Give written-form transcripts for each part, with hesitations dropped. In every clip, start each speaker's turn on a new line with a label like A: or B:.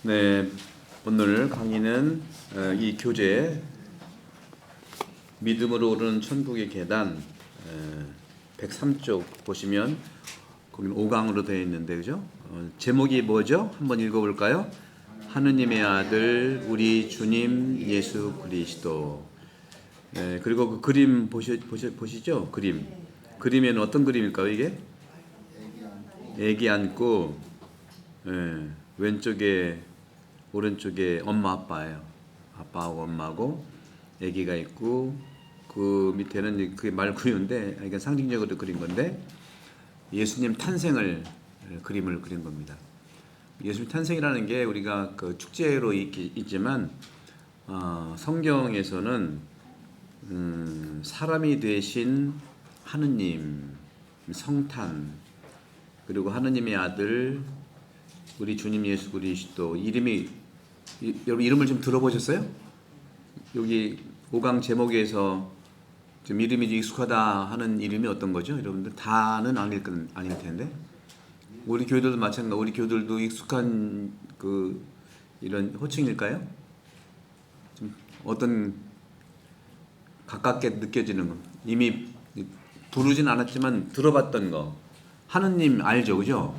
A: 네, 오늘 강의는 이 교재 믿음으로 오르는 천국의 계단 103쪽 보시면 거기는 5강으로 되어 있는데 그죠? 제목이 뭐죠? 한번 읽어볼까요? 하느님의 아들 우리 주님 예수 그리스도. 그리고 그 그림 보시죠? 그림에는 어떤 그림일까요? 이게? 애기 안고 왼쪽에 오른쪽에 엄마 아빠예요. 아빠하고 엄마하고 아기가 있고 그 밑에는 그게 말구유인데 이게 상징적으로 그린 건데 예수님 탄생을 그림을 그린 겁니다. 예수님 탄생이라는 게 우리가 그 축제로 있지만 성경에서는 사람이 되신 하느님 성탄 그리고 하느님의 아들 우리 주님 예수 그리스도 여러분 이름을 좀 들어보셨어요? 여기 5강 제목에서 좀 이름이 익숙하다 하는 이름이 어떤 거죠? 여러분들 다는 아닐 텐데 우리 교회들도 마찬가지. 우리 교회들도 익숙한 그 이런 호칭일까요? 좀 어떤 가깝게 느껴지는 거 이미 부르진 않았지만 들어봤던 거 하느님 알죠, 그죠?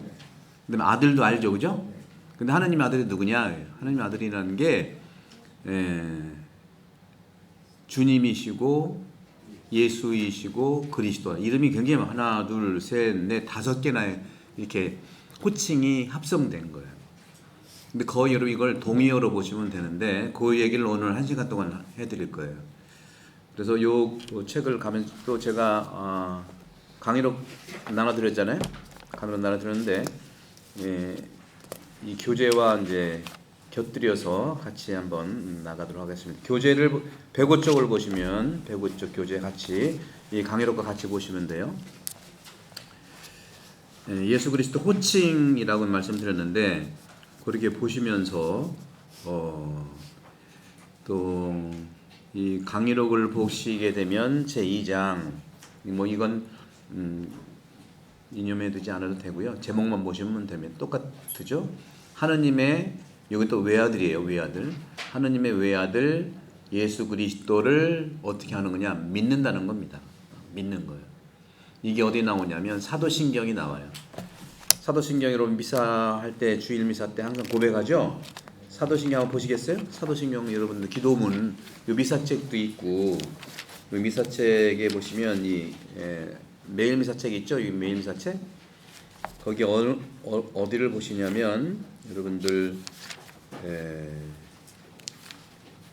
A: 그다음에 아들도 알죠, 그죠? 근데 하느님 아들이 누구냐? 하느님 아들이라는 게 주님이시고 예수이시고 그리스도. 이름이 굉장히 하나, 둘, 셋, 넷, 5개나 이렇게 호칭이 합성된 거예요. 근데 거의 여러분 이걸 동의어로 보시면 되는데 그 얘기를 오늘 1시간 동안 해드릴 거예요. 그래서 요 책을 가면서 또 제가 강의로 나눠드렸잖아요. 강의로 나눠드렸는데 이 교재와 이제 곁들여서 같이 한번 나가도록 하겠습니다. 교재를 105쪽을 보시면 105쪽 교재 같이 이 강의록과 같이 보시면 돼요. 예수 그리스도 호칭이라고 말씀드렸는데 그렇게 보시면서 또 이 강의록을 보시게 되면 제2장 뭐 이건 인용해 두지 않아도 되고요. 제목만 보시면 되면 똑같죠. 하느님의 여기 또 외아들이에요. 외아들. 하느님의 외아들 예수 그리스도를 어떻게 하는 거냐? 믿는다는 겁니다. 믿는 거예요. 이게 어디 나오냐면 사도신경이 나와요. 사도신경으로 미사할 때 주일 미사 때 항상 고백하죠. 사도신경 한번 보시겠어요? 사도신경 여러분들 기도문 요 미사책도 있고 요 미사책에 보시면 이 매일 미사책 있죠? 이 매일 미사책 거기 어디를 보시냐면 여러분들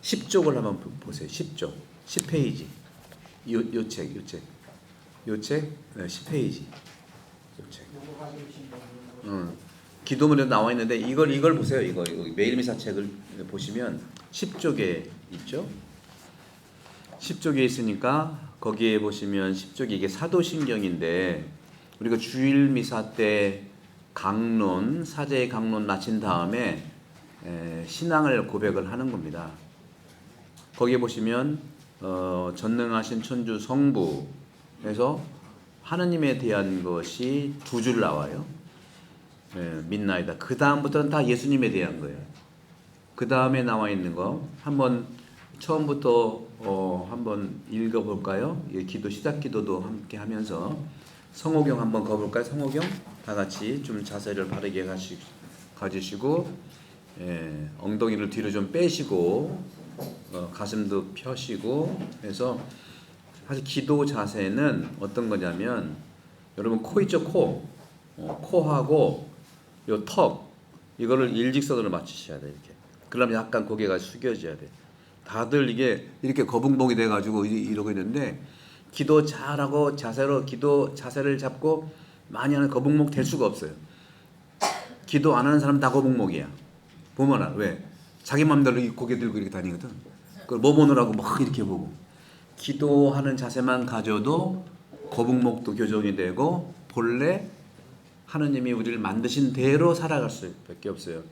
A: 10쪽을 한번 보세요. 10쪽 10페이지 요 책 10페이지 요 책 기도문에 나와 있는데 이걸 보세요. 이거 매일 미사책을 보시면 10쪽에 있죠. 10쪽에 있으니까 거기에 보시면 10쪽이 이게 사도신경인데 우리가 주일 미사 때 강론 사제의 강론 마친 다음에 신앙을 고백을 하는 겁니다. 거기에 보시면 전능하신 천주 성부에서 하느님에 대한 것이 2줄 나와요. 믿나이다. 그 다음부터는 다 예수님에 대한 거예요. 그 다음에 나와 있는 거 한번 처음부터 한번 읽어볼까요? 기도 시작 기도도 함께 하면서 성호경 한번 가볼까요? 성호경 다 같이 좀 자세를 바르게 가지시고 엉덩이를 뒤로 좀 빼시고 가슴도 펴시고 해서 사실 기도 자세는 어떤 거냐면 여러분 코 있죠? 코하고 요 턱 이거를 일직선으로 맞추셔야 돼요. 이렇게. 그러면 약간 고개가 숙여져야 돼. 다들 이게 이렇게 거북목이 돼가지고 이러고 있는데 기도 잘하고 기도 자세를 잡고 많이 하는 거북목 될 수가 없어요. 기도 안 하는 사람 다 거북목이야. 보면 왜? 자기 맘대로 고개 들고 이렇게 다니거든. 그걸 뭐 보느라고 막 이렇게 보고. 기도하는 자세만 가져도 거북목도 교정이 되고 본래 하느님이 우리를 만드신 대로 살아갈 수밖에 없어요.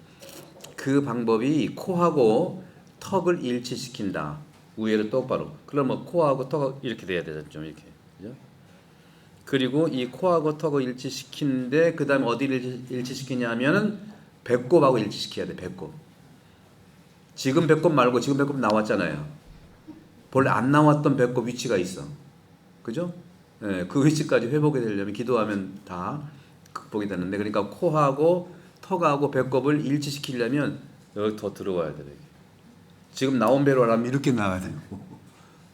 A: 그 방법이 코하고 턱을 일치시킨다. 우회로 똑바로. 그러면 코하고 턱 이렇게 돼야 되죠. 좀 이렇게. 그죠? 그리고 이 코하고 턱을 일치시키는데 그 다음에 어디를 일치시키냐 하면은 배꼽하고 일치시켜야 돼. 배꼽. 지금 배꼽 말고 지금 배꼽 나왔잖아요. 본래 안 나왔던 배꼽 위치가 있어. 그죠? 예, 그 위치까지 회복이 되려면 기도하면 다 극복이 되는데, 그러니까 코하고 턱하고 배꼽을 일치시키려면 여기 더 들어와야 돼요. 지금 나온 배로 하려면 이렇게 나와야 되고,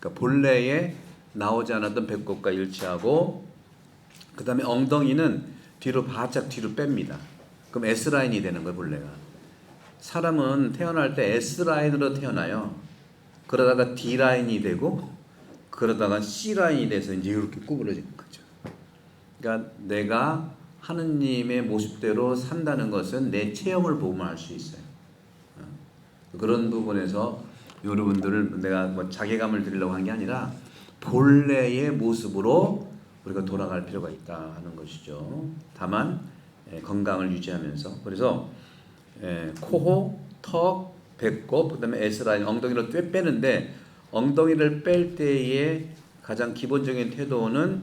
A: 그러니까 본래에 나오지 않았던 배꼽과 일치하고, 그 다음에 엉덩이는 뒤로 바짝 뒤로 뺍니다. 그럼 S라인이 되는 거예요, 본래가. 사람은 태어날 때 S라인으로 태어나요. 그러다가 D라인이 되고, 그러다가 C라인이 돼서 이제 이렇게 구부러지는 거죠. 그러니까 내가 하느님의 모습대로 산다는 것은 내 체형을 보면 알 수 있어요. 그런 부분에서 여러분들을 내가 뭐 자괴감을 드리려고 한 게 아니라 본래의 모습으로 우리가 돌아갈 필요가 있다 하는 것이죠. 다만 건강을 유지하면서. 그래서 코, 턱, 배꼽, 그다음에 S라인, 엉덩이를 꽤 빼는데, 엉덩이를 뺄 때의 가장 기본적인 태도는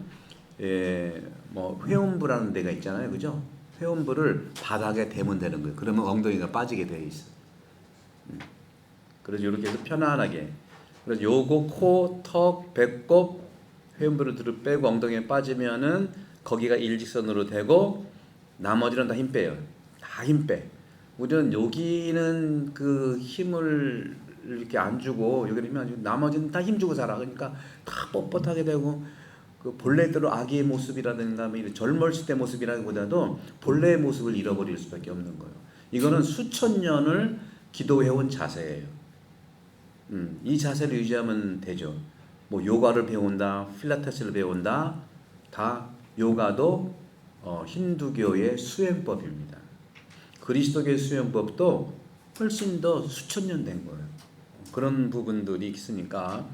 A: 뭐 회음부라는 데가 있잖아요, 그죠? 회음부를 바닥에 대면 되는 거예요. 그러면 엉덩이가 빠지게 돼 있어. 그래서 이렇게 해서 편안하게. 그래서 요거 코, 턱, 배꼽, 회음부를 뒤로 빼고 엉덩이에 빠지면은 거기가 일직선으로 되고, 나머지는 다 힘 빼요. 다 힘 빼. 우리는 여기는 그 힘을 이렇게 안 주고, 여기는 힘 안 주고, 나머지는 다 힘 주고 살아. 그러니까 다 뻣뻣하게 되고, 그 본래대로 아기의 모습이라든가 젊었을 때 모습이라기보다도 본래의 모습을 잃어버릴 수밖에 없는 거예요. 이거는 수천 년을 기도해온 자세예요. 이 자세를 유지하면 되죠. 뭐 요가를 배운다, 필라테스를 배운다, 다 요가도 힌두교의 수행법입니다. 그리스도교의 수행법도 훨씬 더 수천 년 된 거예요. 그런 부분들이 있으니까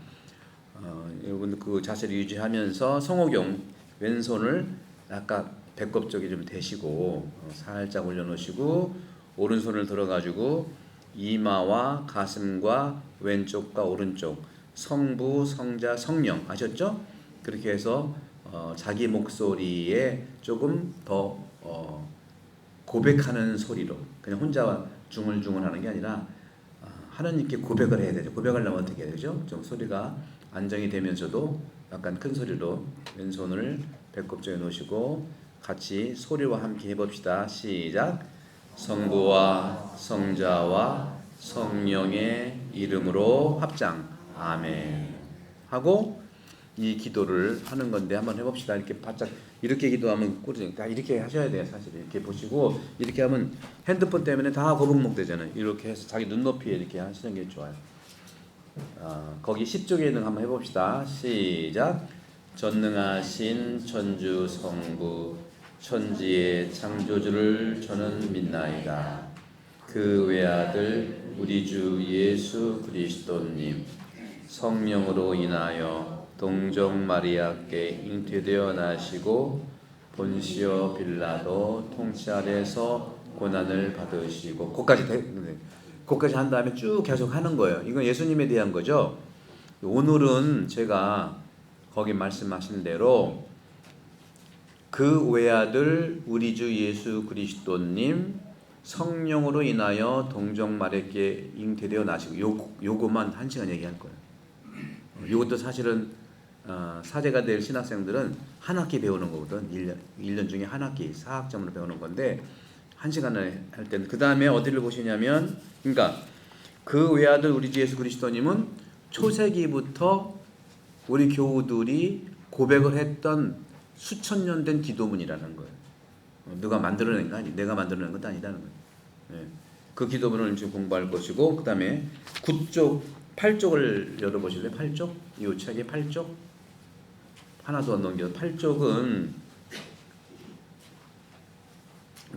A: 여러분 그 자세를 유지하면서 성호경 왼손을 약간 배꼽 쪽에 좀 대시고 살짝 올려놓으시고, 오른손을 들어가지고 이마와 가슴과 왼쪽과 오른쪽, 성부, 성자, 성령 아셨죠? 그렇게 해서 자기 목소리에 조금 더 고백하는 소리로, 그냥 혼자 중얼중얼 하는 게 아니라 하나님께 고백을 해야 되죠. 고백하려면 어떻게 해야 되죠? 좀 소리가 안정이 되면서도 약간 큰 소리로 왼손을 배꼽 쪽에 놓으시고 같이 소리와 함께 해봅시다. 시작. 성부와 성자와 성령의 이름으로 합장. 아멘. 하고 이 기도를 하는 건데 한번 해봅시다. 이렇게 바짝 이렇게 기도하면 꼴이니까 이렇게 하셔야 돼요. 사실 이렇게 보시고 이렇게 하면 핸드폰 때문에 다 거북목 되잖아요. 이렇게 해서 자기 눈높이에 이렇게 하시는 게 좋아요. 거기 10쪽에 있는 거 한번 해봅시다. 시작. 전능하신 천주 성부 천지의 창조주를 저는 믿나이다. 그 외아들 우리 주 예수 그리스도님 성령으로 인하여 동정 마리아께 잉태되어 나시고 본시오 빌라도 통치 아래서 고난을 받으시고, 거기까지 한 다음에 쭉 계속 하는 거예요. 이건 예수님에 대한 거죠. 오늘은 제가 거기 말씀하신 대로 그 외아들 우리 주 예수 그리스도님 성령으로 인하여 동정 마리아께 잉태되어 나시고, 요거만 1시간 얘기할 거예요. 이것도 사실은 사제가 될 신학생들은 한 학기 배우는 거거든. 1년 중에 한 학기 4학점으로 배우는 건데 1시간을 할 때는, 그 다음에 어디를 보시냐면, 그러니까 그 외아들 우리 주 예수 그리스도님은 초세기부터 우리 교우들이 고백을 했던 수천 년 된 기도문이라는 거예요. 누가 만들어낸 거 아니, 내가 만들어낸 것도 아니다는 거예요. 네. 그 기도문을 지금 공부할 것이고, 그 다음에 9쪽 8쪽을 열어보실래요? 8쪽? 이 책의 8쪽? 하나도 안 넘겨서 8쪽은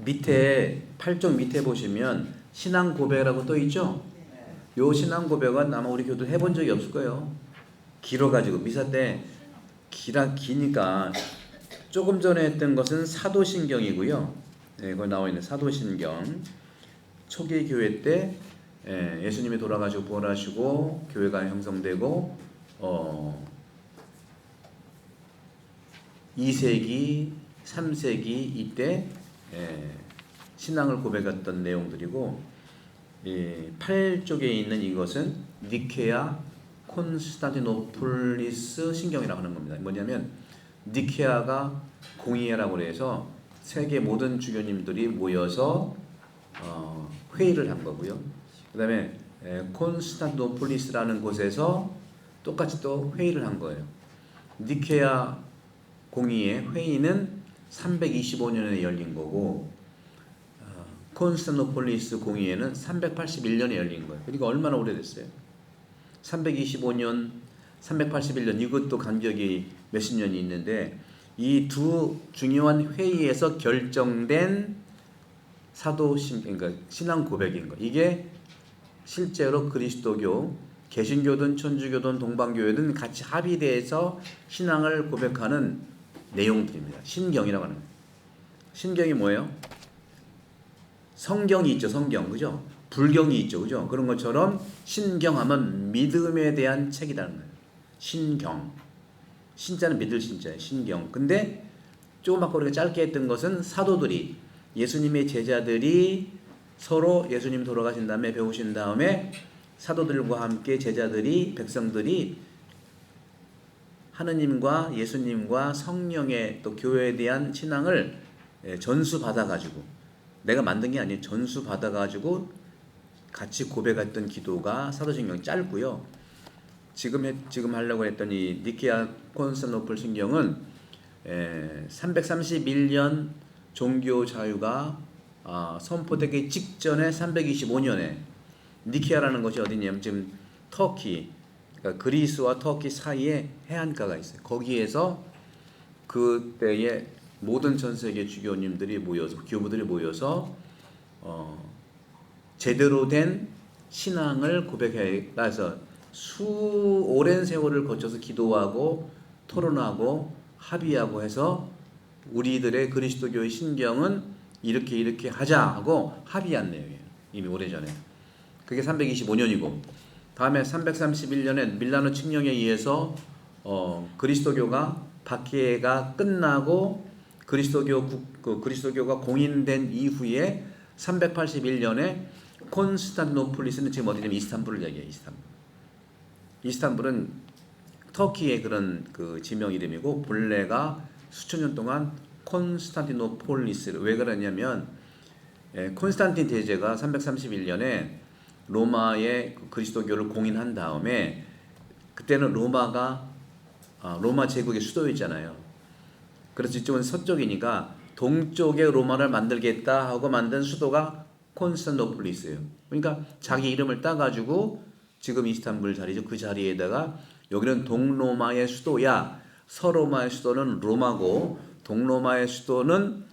A: 밑에 8쪽 밑에 보시면 신앙 고백이라고 또 있죠? 요 신앙 고백은 아마 우리 교도 해본 적이 없을 거예요. 길어가지고 미사 때 기니까 조금 전에 했던 것은 사도신경이고요. 네, 거기 나와 있는 사도신경. 초기 교회 때 예수님이 돌아가시고 부활하시고 교회가 형성되고 2세기, 3세기 이때 신앙을 고백했던 내용들이고, 8쪽에 있는 이것은 니케아 콘스탄티노폴리스 신경이라고 하는 겁니다. 뭐냐면 니케아가 공의회라고 해서 세계 모든 주교님들이 모여서 회의를 한 거고요. 그다음에 콘스탄티노폴리스라는 곳에서 똑같이 또 회의를 한 거예요. 니케아 공의회 회의는 325년에 열린 거고 콘스탄티노폴리스 공의회는 381년에 열린 거예요. 그러니까 얼마나 오래됐어요? 325년, 381년 이것도 간격이 몇십 년이 있는데 이 두 중요한 회의에서 결정된 그러니까 신앙 고백인 거. 이게 실제로 그리스도교, 개신교든 천주교든 동방교회든 같이 합의돼서 신앙을 고백하는 내용들입니다. 신경이라고 하는 거예요. 신경이 뭐예요? 성경이 있죠, 성경, 그죠? 불경이 있죠, 그죠? 그런 것처럼 신경하면 믿음에 대한 책이라는 거예요. 신경. 신자는 믿을 신자예요, 신경. 근데 조그맣고 우리가 짧게 했던 것은 사도들이, 예수님의 제자들이 서로 예수님 돌아가신 다음에 배우신 다음에 사도들과 함께 제자들이, 백성들이 하느님과 예수님과 성령의 또 교회에 대한 신앙을 전수 받아가지고, 내가 만든 게 아니에요. 전수 받아가지고 같이 고백했던 기도가 사도신경이 짧고요. 지금 하려고 했더니 니케아 콘스탄티노플 신경은 331년 종교 자유가 선포되기 직전에 325년에 니케아라는 것이 어디냐면 지금 터키, 그러니까 그리스와 터키 사이에 해안가가 있어요. 거기에서 그때의 모든 전 세계 주교님들이 모여서, 교부들이 모여서 제대로 된 신앙을 고백해 가서 오랜 세월을 거쳐서 기도하고 토론하고 합의하고 해서 우리들의 그리스도교의 신경은 이렇게 하자 하고 합의한 내용이에요. 이미 오래전에. 그게 325년이고 다음에 331년에 밀라노 칙령에 의해서 그리스도교가 박해가 끝나고 그리스도교가 공인된 이후에 381년에 콘스탄티노폴리스는 지금 어디냐면 이스탄불을 얘기해요. 이스탄불은 터키의 그런 그 지명 이름이고 본래가 수천 년 동안 콘스탄티노폴리스. 왜 그러냐면 콘스탄틴 대제가 331년에 로마의 그리스도교를 공인한 다음에 그때는 로마 제국의 수도였잖아요. 그래서 이쪽은 서쪽이니까 동쪽에 로마를 만들겠다 하고 만든 수도가 콘스탄티노폴리스예요. 그러니까 자기 이름을 따가지고 지금 이스탄불 자리죠. 그 자리에다가 여기는 동로마의 수도야. 서로마의 수도는 로마고 동로마의 수도는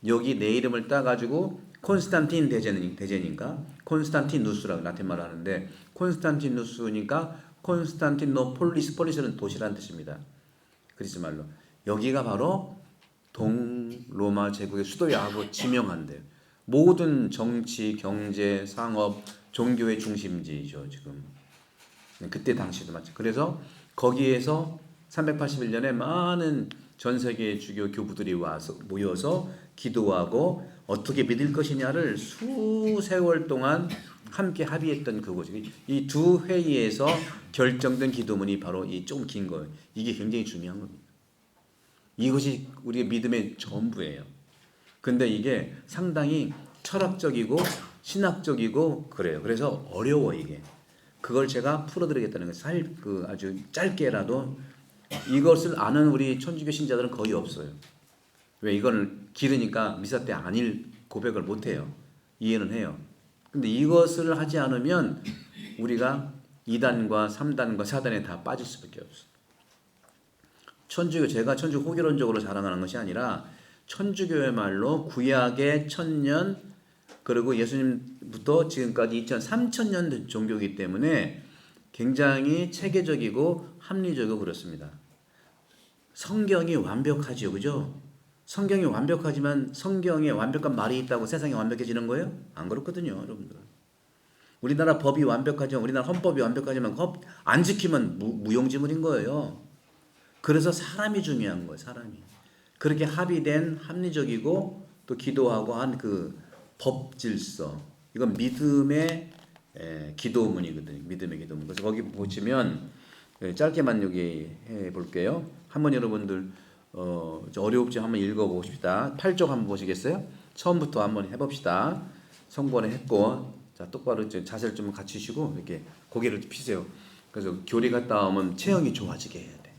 A: 여기 내 이름을 따가지고 콘스탄틴 대제니까 콘스탄티누스라고 라틴 말을 하는데 콘스탄티누스니까 콘스탄티노폴리스, 폴리스는 도시라는 뜻입니다. 그리스 말로. 여기가 바로 동로마 제국의 수도야 하고 지명한대요. 모든 정치, 경제, 상업, 종교의 중심지죠, 지금. 그때 당시도 마찬가지. 그래서 거기에서 381년에 많은 전 세계 주교 교부들이 모여서 기도하고 어떻게 믿을 것이냐를 수세월 동안 함께 합의했던 그곳이 이 두 회의에서 결정된 기도문이 바로 이 좀 긴 거예요. 이게 굉장히 중요한 겁니다. 이것이 우리의 믿음의 전부예요. 근데 이게 상당히 철학적이고 신학적이고 그래요. 그래서 어려워 이게. 그걸 제가 풀어드리겠다는 거예요. 아주 짧게라도. 이것을 아는 우리 천주교 신자들은 거의 없어요. 왜? 이걸 기르니까 미사 때 아닐 고백을 못해요. 이해는 해요. 근데 이것을 하지 않으면 우리가 2단과 3단과 4단에 다 빠질 수밖에 없어요. 제가 천주교 호결론적으로 자랑하는 것이 아니라 천주교의 말로 구약의 1000년 그리고 예수님부터 지금까지 3000년 된 종교이기 때문에 굉장히 체계적이고 합리적이고 그렇습니다. 성경이 완벽하지요, 그죠? 성경이 완벽하지만 성경에 완벽한 말이 있다고 세상이 완벽해지는 거예요? 안 그렇거든요, 여러분들. 우리나라 법이 완벽하지만, 우리나라 헌법이 완벽하지만 법 안 지키면 무용지물인 거예요. 그래서 사람이 중요한 거예요, 사람이. 그렇게 합의된 합리적이고 또 기도하고 한 그 법 질서. 이건 믿음의 기도문이거든요. 믿음의 기도문. 그래서 거기 보시면 짧게만 여기 해 볼게요. 한번 여러분들 어렵지 한번 읽어 보십시다. 8쪽 한번 보시겠어요? 처음부터 한번 해 봅시다. 성권에 했고, 자 똑바로 자세를 좀 갖추시고 이렇게 고개를 피세요. 그래서 교리 갔다 오면 체형이 좋아지게 해야 돼.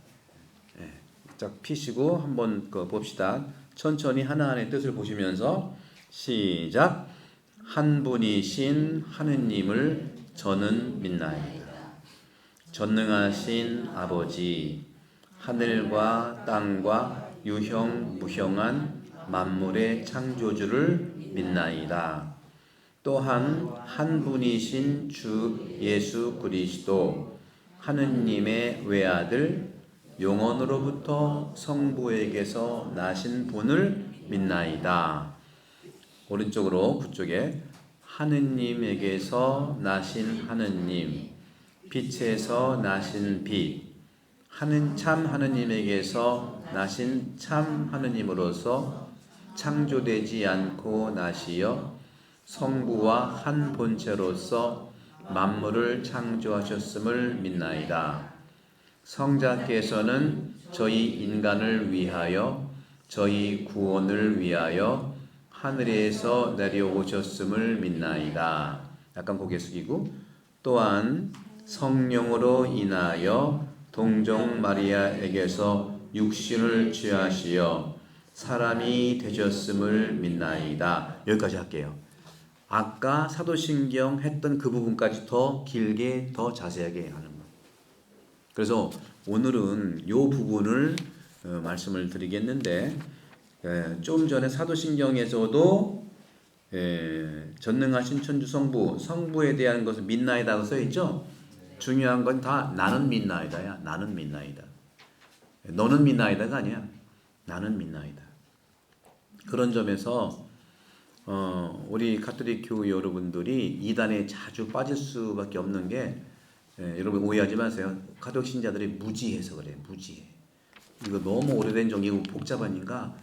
A: 쫙 피시고 한번 봅시다. 천천히 하나하나의 뜻을 보시면서 시작. 한 분이신 하느님을 저는 믿나이다. 전능하신 아버지, 하늘과 땅과 유형 무형한 만물의 창조주를 믿나이다. 또한 한 분이신 주 예수 그리스도 하느님의 외아들 영원으로부터 성부에게서 나신 분을 믿나이다. 오른쪽으로 그쪽에 하느님에게서 나신 하느님, 빛에서 나신 빛, 참 하느님에게서 나신 참 하느님으로서 창조되지 않고 나시어 성부와 한 본체로서 만물을 창조하셨음을 믿나이다. 성자께서는 저희 인간을 위하여 저희 구원을 위하여 하늘에서 내려오셨음을 믿나이다. 약간 고개 숙이고 또한 성령으로 인하여 동정 마리아에게서 육신을 취하시어 사람이 되셨음을 믿나이다. 여기까지 할게요. 아까 사도신경 했던 그 부분까지 더 길게 더 자세하게 하는 거예요. 그래서 오늘은 이 부분을 말씀을 드리겠는데 좀 전에 사도신경에서도 전능하신 천주 성부에 대한 것을 믿나이다고 써있죠. 중요한 건 다 나는 믿나이다야. 나는 믿나이다. 너는 믿나이다가 아니야. 나는 믿나이다. 그런 점에서 우리 가톨릭 교회 여러분들이 이단에 자주 빠질 수밖에 없는 게 여러분 오해하지 마세요. 가톨릭 신자들이 무지해서 그래요. 무지해. 이거 너무 오래된 종이고 복잡하니까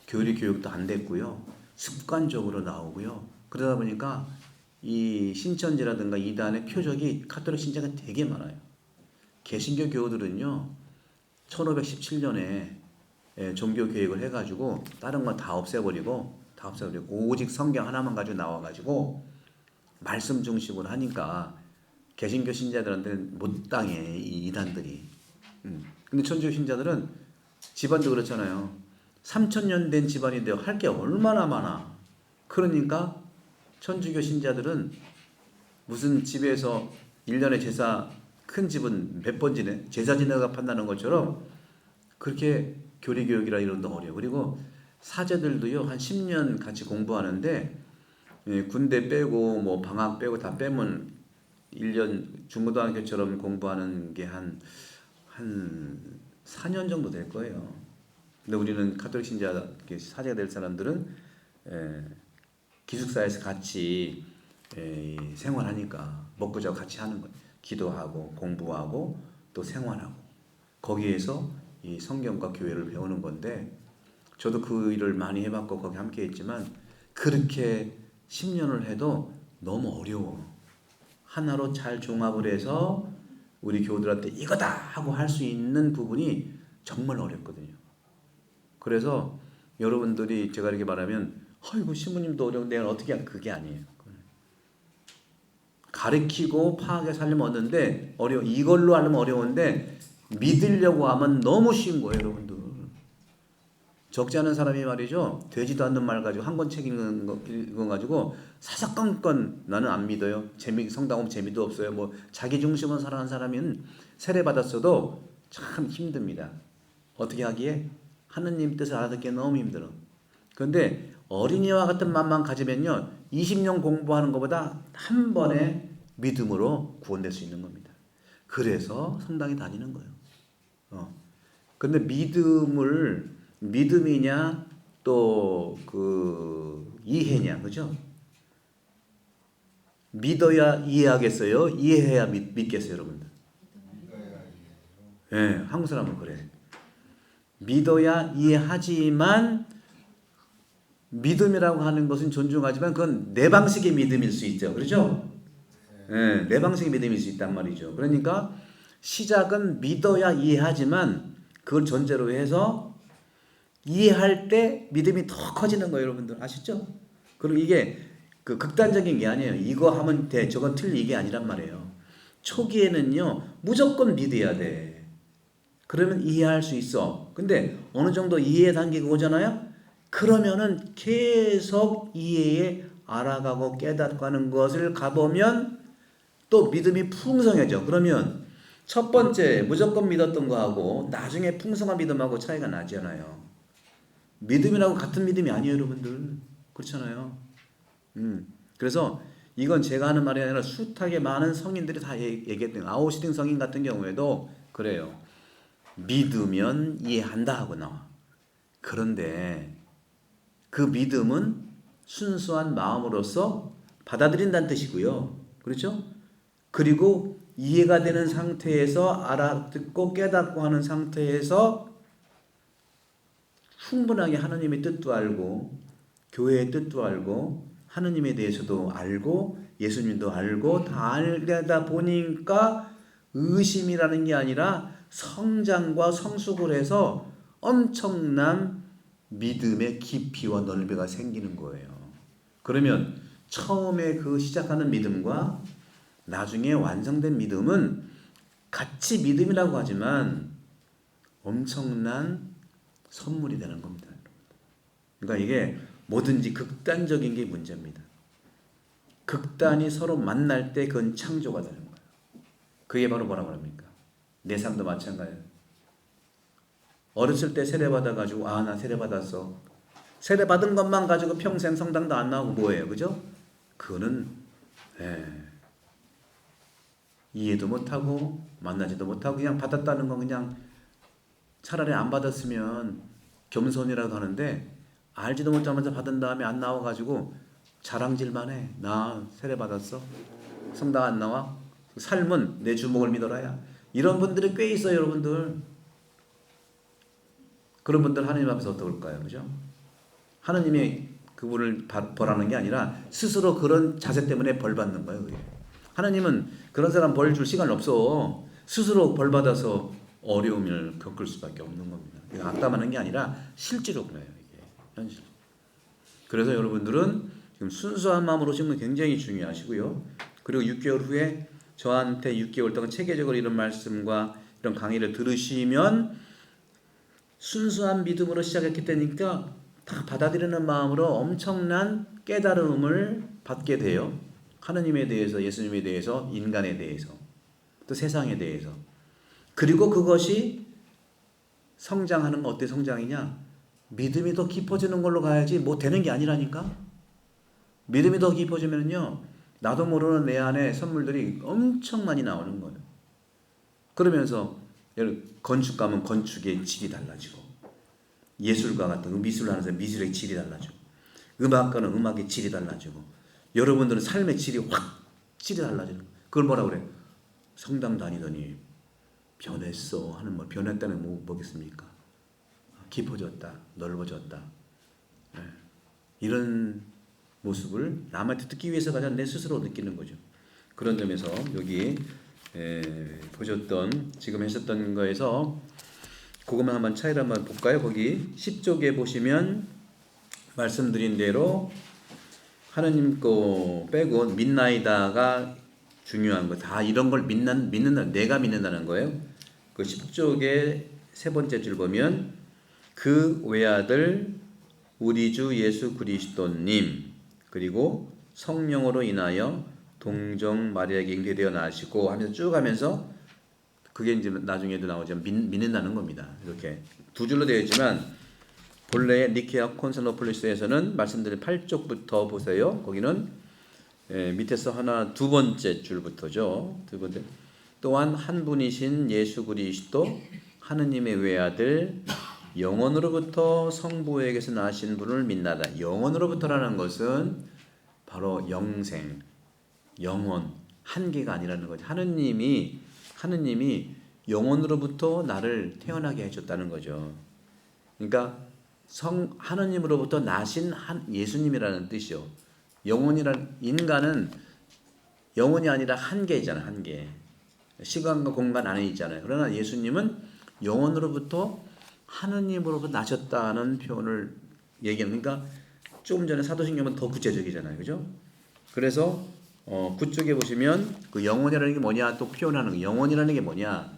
A: 교육도 안 됐고요. 습관적으로 나오고요. 그러다 보니까 이 신천지라든가 이단의 표적이 가톨릭 신자가 되게 많아요. 개신교 교우들은요. 1517년에 종교 개혁을 해가지고 다른 건 다 없애버리고 오직 성경 하나만 가지고 나와가지고 말씀 중심으로 하니까 개신교 신자들한테는 못 당해 이 이단들이. 근데 천주교 신자들은 집안도 그렇잖아요. 3000년 된 집안인데 할 게 얼마나 많아. 그러니까 천주교 신자들은 무슨 집에서 1년에 제사 큰 집은 몇 번 지내? 제사 지내가 판다는 것처럼 그렇게 교리교육이라 이런 데 어려워. 그리고 사제들도요 한 10년 같이 공부하는데 군대 빼고 뭐 방학 빼고 다 빼면 1년 중고등학교처럼 공부하는 게 한 4년 정도 될 거예요. 근데 우리는 가톨릭 신자 사제가 될 사람들은 기숙사에서 같이 생활하니까 먹고 자고 같이 하는 거예요. 기도하고 공부하고 또 생활하고 거기에서 이 성경과 교회를 배우는 건데 저도 그 일을 많이 해봤고 거기 함께 했지만 그렇게 10년을 해도 너무 어려워. 하나로 잘 종합을 해서 우리 교우들한테 이거다 하고 할 수 있는 부분이 정말 어렵거든요. 그래서 여러분들이 제가 이렇게 말하면 아이고 신부님도 어려운데 어떻게 하면 그게 아니에요. 가르치고 파악해 살려면 얻는데 이걸로 하려면 어려운데 믿으려고 하면 너무 쉬운 거예요. 여러분들 적지 않은 사람이 말이죠 되지도 않는 말 가지고 한 권 책 읽어 가지고 사사건건 나는 안 믿어요. 성당 오면 재미도 없어요. 뭐 자기 중심으로 살아가는 사람은 세례 받았어도 참 힘듭니다. 어떻게 하기에 하느님 뜻을 알아듣기 너무 힘들어. 그런데 어린이와 같은 마음만 가지면요 20년 공부하는 것보다 한 번에 믿음으로 구원될 수 있는 겁니다. 그래서 성당에 다니는 거예요. 근데 믿음이냐 또 그 이해냐, 그죠? 믿어야 이해하겠어요? 이해해야 믿겠어요, 여러분들? 예, 한국 사람은 그래. 믿어야 이해하지만 믿음이라고 하는 것은 존중하지만 그건 내 방식의 믿음일 수 있죠, 그렇죠? 예, 내 방식의 믿음일 수 있단 말이죠. 그러니까 시작은 믿어야 이해하지만 그걸 전제로 해서 이해할 때 믿음이 더 커지는 거예요, 여러분들 아시죠? 그리고 이게 그 극단적인 게 아니에요. 이거 하면 돼, 저건 틀리 이게 아니란 말이에요. 초기에는요 무조건 믿어야 돼. 그러면 이해할 수 있어. 근데 어느 정도 이해 단계가 오잖아요. 그러면은 계속 이해에 알아가고 깨닫고 것을 가보면 또 믿음이 풍성해져. 그러면 첫 번째 무조건 믿었던 거하고 나중에 풍성한 믿음하고 차이가 나잖아요. 믿음이라고 같은 믿음이 아니에요, 여러분들. 그렇잖아요. 그래서 이건 제가 하는 말이 아니라 숱하게 많은 성인들이 다 얘기했던 아우슈팅 성인 같은 경우에도 그래요. 믿으면 이해한다 하고 나와. 그런데 그 믿음은 순수한 마음으로서 받아들인다는 뜻이고요. 그렇죠? 그리고 이해가 되는 상태에서 알아듣고 깨닫고 하는 상태에서 충분하게 하나님의 뜻도 알고 교회의 뜻도 알고 하나님에 대해서도 알고 예수님도 알고 다 알다 보니까 의심이라는 게 아니라 성장과 성숙을 해서 엄청난 믿음의 깊이와 넓이가 생기는 거예요. 그러면 처음에 그 시작하는 믿음과 나중에 완성된 믿음은 같이 믿음이라고 하지만 엄청난 선물이 되는 겁니다. 그러니까 이게 뭐든지 극단적인 게 문제입니다. 극단이 서로 만날 때 그건 창조가 되는 거예요. 그게 바로 뭐라고 합니까? 내 삶도 마찬가지예요. 어렸을 때 세례받아가지고 나 세례받았어. 세례받은 것만 가지고 평생 성당도 안 나오고 뭐예요, 그죠? 그거는 이해도 못하고 만나지도 못하고 그냥 받았다는 건 그냥 차라리 안 받았으면 겸손이라고 하는데 알지도 못하면서 받은 다음에 안 나와가지고 자랑질만 해. 나 세례받았어. 성당 안 나와. 삶은 내 주목을 믿어라야. 이런 분들이 꽤 있어요, 여러분들. 그런 분들 하나님 앞에서 어떨까요? 그죠? 하나님이 그분을 벌하는 게 아니라 스스로 그런 자세 때문에 벌 받는 거예요. 그게. 하나님은 그런 사람 벌 줄 시간 없어. 스스로 벌 받아서 어려움을 겪을 수밖에 없는 겁니다. 악담하는 게 아니라 실제로 그래요. 이게 현실. 그래서 여러분들은 지금 순수한 마음으로 오시는 건 굉장히 중요하시고요. 그리고 6개월 후에 저한테 6개월 동안 체계적으로 이런 말씀과 이런 강의를 들으시면 순수한 믿음으로 시작했기 때니까 다 받아들이는 마음으로 엄청난 깨달음을 받게 돼요. 하나님에 대해서, 예수님에 대해서, 인간에 대해서, 또 세상에 대해서. 그리고 그것이 성장하는 건 어때 성장이냐? 믿음이 더 깊어지는 걸로 가야지 뭐 되는 게 아니라니까. 믿음이 더 깊어지면요 나도 모르는 내 안에 선물들이 엄청 많이 나오는 거예요. 그러면서 건축가면 건축의 질이 달라지고, 예술가 같은 미술을 하는 사람 미술의 질이 달라지고, 음악가는 음악의 질이 달라지고, 여러분들은 삶의 질이 확 질이 달라지는 거예요. 그걸 뭐라 그래? 성당 다니더니 변했어 하는 말. 변했다는 뭐겠습니까? 깊어졌다, 넓어졌다. 이런 모습을 남한테 듣기 위해서가 아니라 내 스스로 느끼는 거죠. 그런 점에서 여기 보셨던 지금 하셨던 거에서 그것만 한번 차이를 한번 볼까요? 거기 10쪽에 보시면 말씀드린 대로 하나님 거 빼고 믿나이다가 중요한 거. 다 이런 걸 믿는다. 내가 믿는다는 거예요. 그 10쪽의 세 번째 줄 보면 그 외아들 우리 주 예수 그리스도님 그리고 성령으로 인하여 동정 마리아에게 잉태되어 나시고 하면서 쭉 하면서 그게 이제 나중에도 나오지만 믿는다는 겁니다. 이렇게 두 줄로 되어 있지만 본래 니케아 콘스탄티노플리스에서는 말씀드린 8쪽부터 보세요. 거기는 밑에서 두 번째 줄부터죠. 두 번째. 또한 한 분이신 예수 그리스도 하느님의 외아들 영원으로부터 성부에게서 나신 분을 믿나다. 영원으로부터라는 것은 바로 영생, 영원, 한계가 아니라는 거죠. 하느님이 영원으로부터 나를 태어나게 해줬다는 거죠. 그러니까 하느님으로부터 나신 예수님이라는 뜻이요. 영원이란 인간은 영혼이 아니라 한계잖아요. 한계. 시간과 공간 안에 있잖아요. 그러나 예수님은 영혼으로부터 하느님으로부터 나셨다는 표현을 얘기하는, 그러니까 조금 전에 사도신경은 더 구체적이잖아요. 그죠? 그래서 그쪽에 보시면 그 영혼이라는 게 뭐냐 또 표현하는 거. 영혼이라는 게 뭐냐?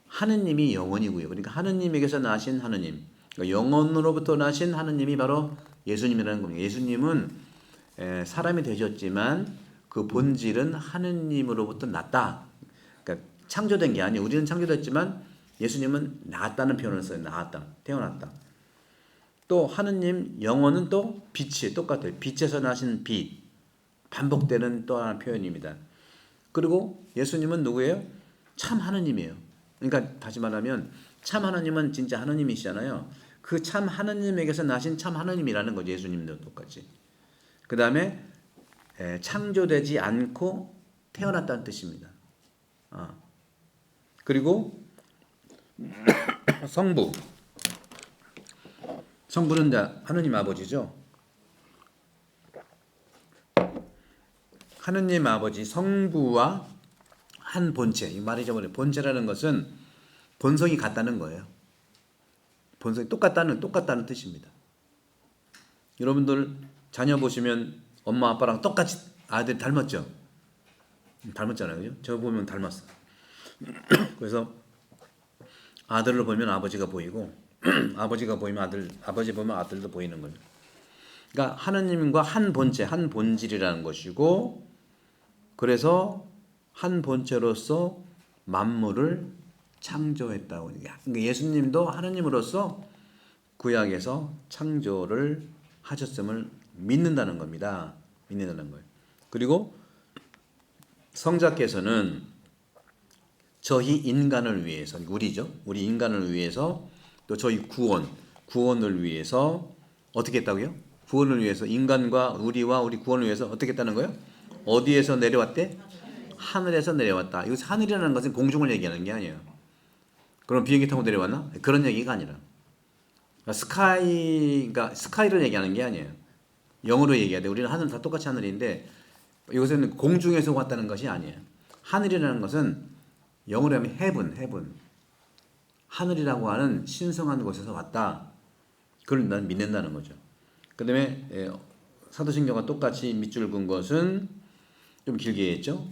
A: 하느님이 영혼이고요. 그러니까 하느님에게서 나신 하느님. 그러니까 영혼으로부터 나신 하느님이 바로 예수님이라는 겁니다. 예수님은 사람이 되셨지만 그 본질은 하느님으로부터 났다. 그러니까 창조된 게 아니에요. 우리는 창조됐지만 예수님은 나았다는 표현을 써요. 나았다. 태어났다. 또 하느님 영혼은 또 빛이 똑같아요. 빛에서 나신 빛. 반복되는 또 하나의 표현입니다. 그리고 예수님은 누구예요? 참 하느님이에요. 그러니까 다시 말하면 참 하느님은 진짜 하느님이시잖아요. 그 참 하느님에게서 나신 참 하느님이라는 거죠. 예수님도 똑같이. 그 다음에 창조되지 않고 태어났다는 뜻입니다. 그리고 성부. 성부는 하느님 아버지죠. 하느님 아버지 성부와 한 본체. 이 말이 저번에 본체라는 것은 본성이 같다는 거예요. 본성이 똑같다는 뜻입니다. 여러분들 자녀 보시면 엄마 아빠랑 똑같이 아들 닮았죠? 닮았잖아요. 그죠? 저 보면 닮았어. 그래서 아들을 보면 아버지가 보이고 아버지가 보이면 아버지 보면 아들도 보이는 거예요. 그러니까 하느님과 한 본체, 한 본질이라는 것이고, 그래서 한 본체로서 만물을 창조했다고. 그러니까 예수님도 하느님으로서 구약에서 창조를 하셨음을 믿는다는 겁니다. 믿는다는 거예요. 그리고 성자께서는 저희 인간을 위해서, 우리죠. 우리 인간을 위해서 또 저희 구원을 위해서 어떻게 했다고요? 구원을 위해서 인간과 우리 구원을 위해서 어떻게 했다는 거예요? 어디에서 내려왔대? 하늘에서 내려왔다. 이것이 하늘이라는 것은 공중을 얘기하는 게 아니에요. 그럼 비행기 타고 내려왔나? 그런 얘기가 아니라. 스카이를 얘기하는 게 아니에요. 영어로 얘기해야 돼. 우리는 하늘 다 똑같이 하늘인데 이것은 공중에서 왔다는 것이 아니에요. 하늘이라는 것은 영어로 하면 heaven. 하늘이라고 하는 신성한 곳에서 왔다. 그걸 난 믿는다는 거죠. 그 다음에 사도신경과 똑같이 밑줄 긋은 것은 좀 길게 했죠.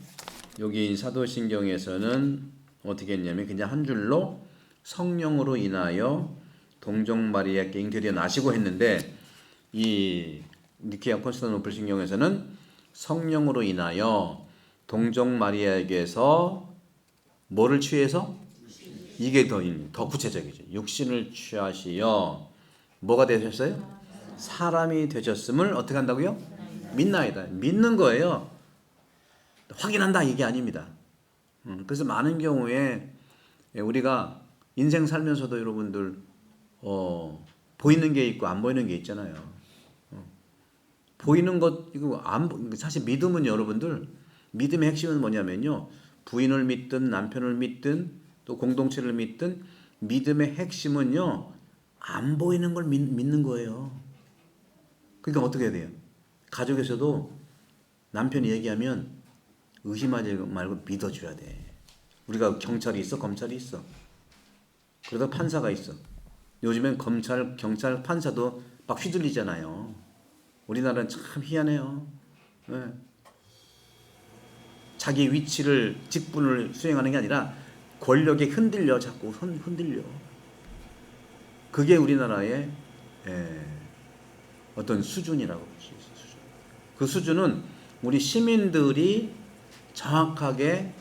A: 여기 사도신경에서는 어떻게 했냐면 그냥 한 줄로 성령으로 인하여 동정 마리아께 잉태되어 나시고 했는데, 이 니케아 콘스탄티노플 신경에서는 성령으로 인하여 동정 마리아에게서 뭐를 취해서? 이게 더 구체적이죠. 육신을 취하시어 뭐가 되셨어요? 사람이 되셨음을 어떻게 한다고요? 믿나이다. 믿는 거예요. 확인한다 이게 아닙니다. 그래서 많은 경우에 우리가 인생 살면서도 여러분들 보이는 게 있고 안 보이는 게 있잖아요. 보이는 것 이거 사실 믿음은 여러분들 믿음의 핵심은 뭐냐면요. 부인을 믿든 남편을 믿든 또 공동체를 믿든 믿음의 핵심은요. 안 보이는 걸 믿는 거예요. 그러니까 어떻게 해야 돼요? 가족에서도 남편이 얘기하면 의심하지 말고 믿어줘야 돼. 우리가 경찰이 있어, 검찰이 있어. 그러다 판사가 있어. 요즘엔 검찰, 경찰, 판사도 막 휘둘리잖아요. 우리나라는 참 희한해요. 네. 자기 위치를, 직분을 수행하는 게 아니라 권력에 흔들려, 자꾸 흔들려. 그게 우리나라의 어떤 수준이라고 볼 수 있어요. 수준. 그 수준은 우리 시민들이 정확하게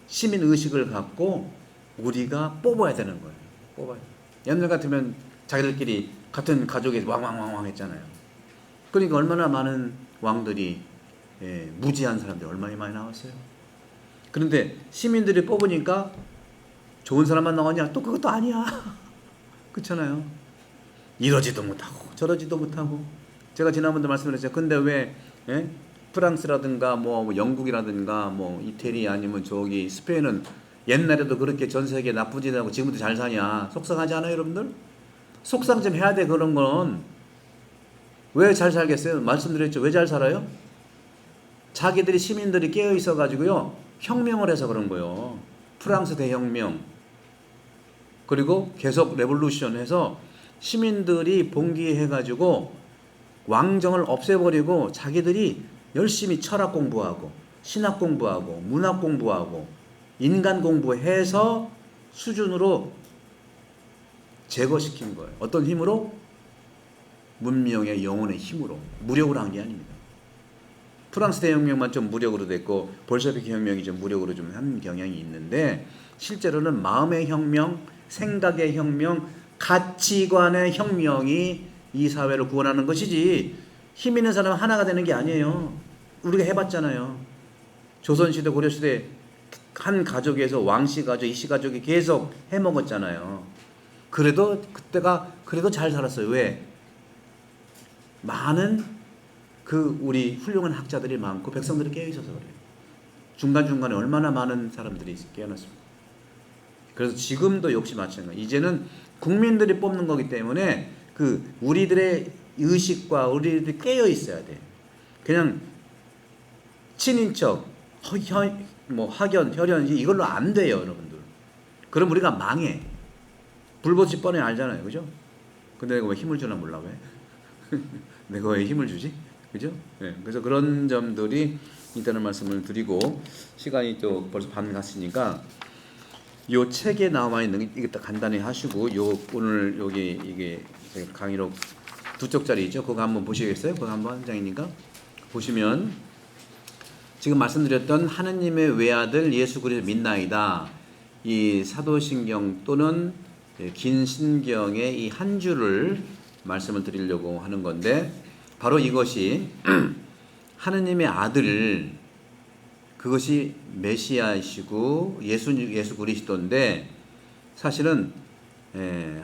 A: 시민 의식을 갖고 우리가 뽑아야 되는 거예요. 뽑아야. 옛날 같으면 자기들끼리 같은 가족에서 왕왕왕왕 했잖아요. 그러니까 얼마나 많은 왕들이 무지한 사람들이 얼마나 많이 나왔어요. 그런데 시민들이 뽑으니까 좋은 사람만 나왔냐? 또 그것도 아니야. 그렇잖아요. 이러지도 못하고 저러지도 못하고. 제가 지난번도 말씀드렸죠. 근데 왜 프랑스라든가 뭐 영국이라든가 뭐 이태리 아니면 저기 스페인은 옛날에도 그렇게 전 세계 나쁘지 않고 지금도 잘 사냐? 속상하지 않아요, 여러분들? 속상 좀 해야 돼. 그런 건 왜 잘 살겠어요? 말씀드렸죠. 왜 잘 살아요? 자기들이 시민들이 깨어 있어 가지고요 혁명을 해서 그런 거예요. 프랑스 대혁명 그리고 계속 레볼루션 해서 시민들이 봉기해 가지고 왕정을 없애버리고 자기들이 열심히 철학 공부하고 신학 공부하고 문학 공부하고 인간 공부해서 수준으로 제거시킨 거예요. 어떤 힘으로? 문명의 영혼의 힘으로. 무력으로 한 게 아닙니다. 프랑스 대혁명만 좀 무력으로 됐고 볼셰비키 혁명이 좀 무력으로 좀 한 경향이 있는데 실제로는 마음의 혁명, 생각의 혁명, 가치관의 혁명이 이 사회를 구원하는 것이지 힘 있는 사람은 하나가 되는 게 아니에요. 우리가 해봤잖아요. 조선시대 고려시대 한 가족에서 왕씨 가족, 이씨 가족이 계속 해먹었잖아요. 그래도 그때가 그래도 잘 살았어요. 왜? 많은 그 우리 훌륭한 학자들이 많고 백성들이 깨어있어서 그래요. 중간중간에 얼마나 많은 사람들이 깨어났습니다. 그래서 지금도 역시 마찬가지. 이제는 국민들이 뽑는 거기 때문에 그 우리들의 의식과 우리들이 깨어 있어야 돼. 그냥 친인척, 뭐 학연, 혈연 이걸로 안 돼요, 여러분들. 그럼 우리가 망해. 불꽃이 뻔히 알잖아요, 그죠? 근데 내가 왜 힘을 주나 몰라 왜? 내가 왜 힘을 주지? 그죠? 네, 그래서 그런 점들이 있다는 말씀을 드리고 시간이 또 벌써 반 갔으니까 요 책에 나와 있는 이게 딱 간단히 하시고 요 오늘 여기 이게 강의록 2쪽짜리 있죠? 그거 한번 보시겠어요? 그거 한번 한장이니까 보시면 지금 말씀드렸던 하느님의 외아들 예수 그리스도 믿나이다. 이 사도신경 또는 긴 신경의 이 한 줄을 말씀을 드리려고 하는 건데 바로 이것이 하느님의 아들 그것이 메시아이시고 예수 그리스도인데 사실은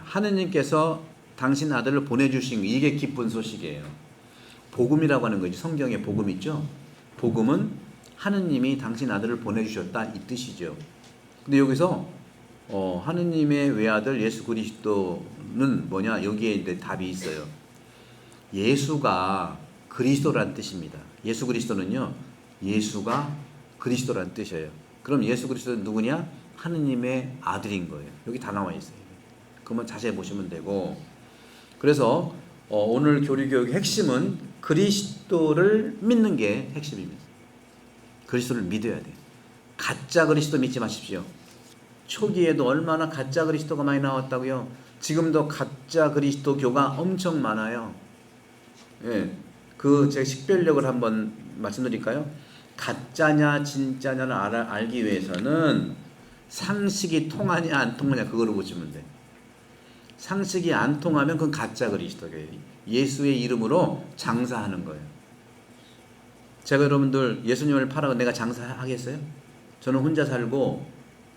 A: 하느님께서 당신 아들을 보내주신 이게 기쁜 소식이에요. 복음이라고 하는 거지. 성경에 복음 있죠. 복음은 하느님이 당신 아들을 보내주셨다 이 뜻이죠. 근데 여기서 하느님의 외아들 예수 그리스도는 뭐냐? 여기에 이제 답이 있어요. 예수가 그리스도란 뜻입니다. 예수 그리스도는요. 예수가 그리스도란 뜻이에요. 그럼 예수 그리스도는 누구냐? 하느님의 아들인 거예요. 여기 다 나와 있어요. 그러면 자세히 보시면 되고 그래서 오늘 교리교육의 핵심은 그리스도를 믿는 게 핵심입니다. 그리스도를 믿어야 돼요. 가짜 그리스도 믿지 마십시오. 초기에도 얼마나 가짜 그리스도가 많이 나왔다고요. 지금도 가짜 그리스도교가 엄청 많아요. 예, 그 제가 식별력을 한번 말씀드릴까요? 가짜냐 진짜냐를 알기 위해서는 상식이 통하냐 안 통하냐 그거를 보시면 돼. 상식이 안 통하면 그건 가짜 그리스도예요. 예수의 이름으로 장사하는 거예요. 제가 여러분들 예수님을 팔아서 내가 장사하겠어요? 저는 혼자 살고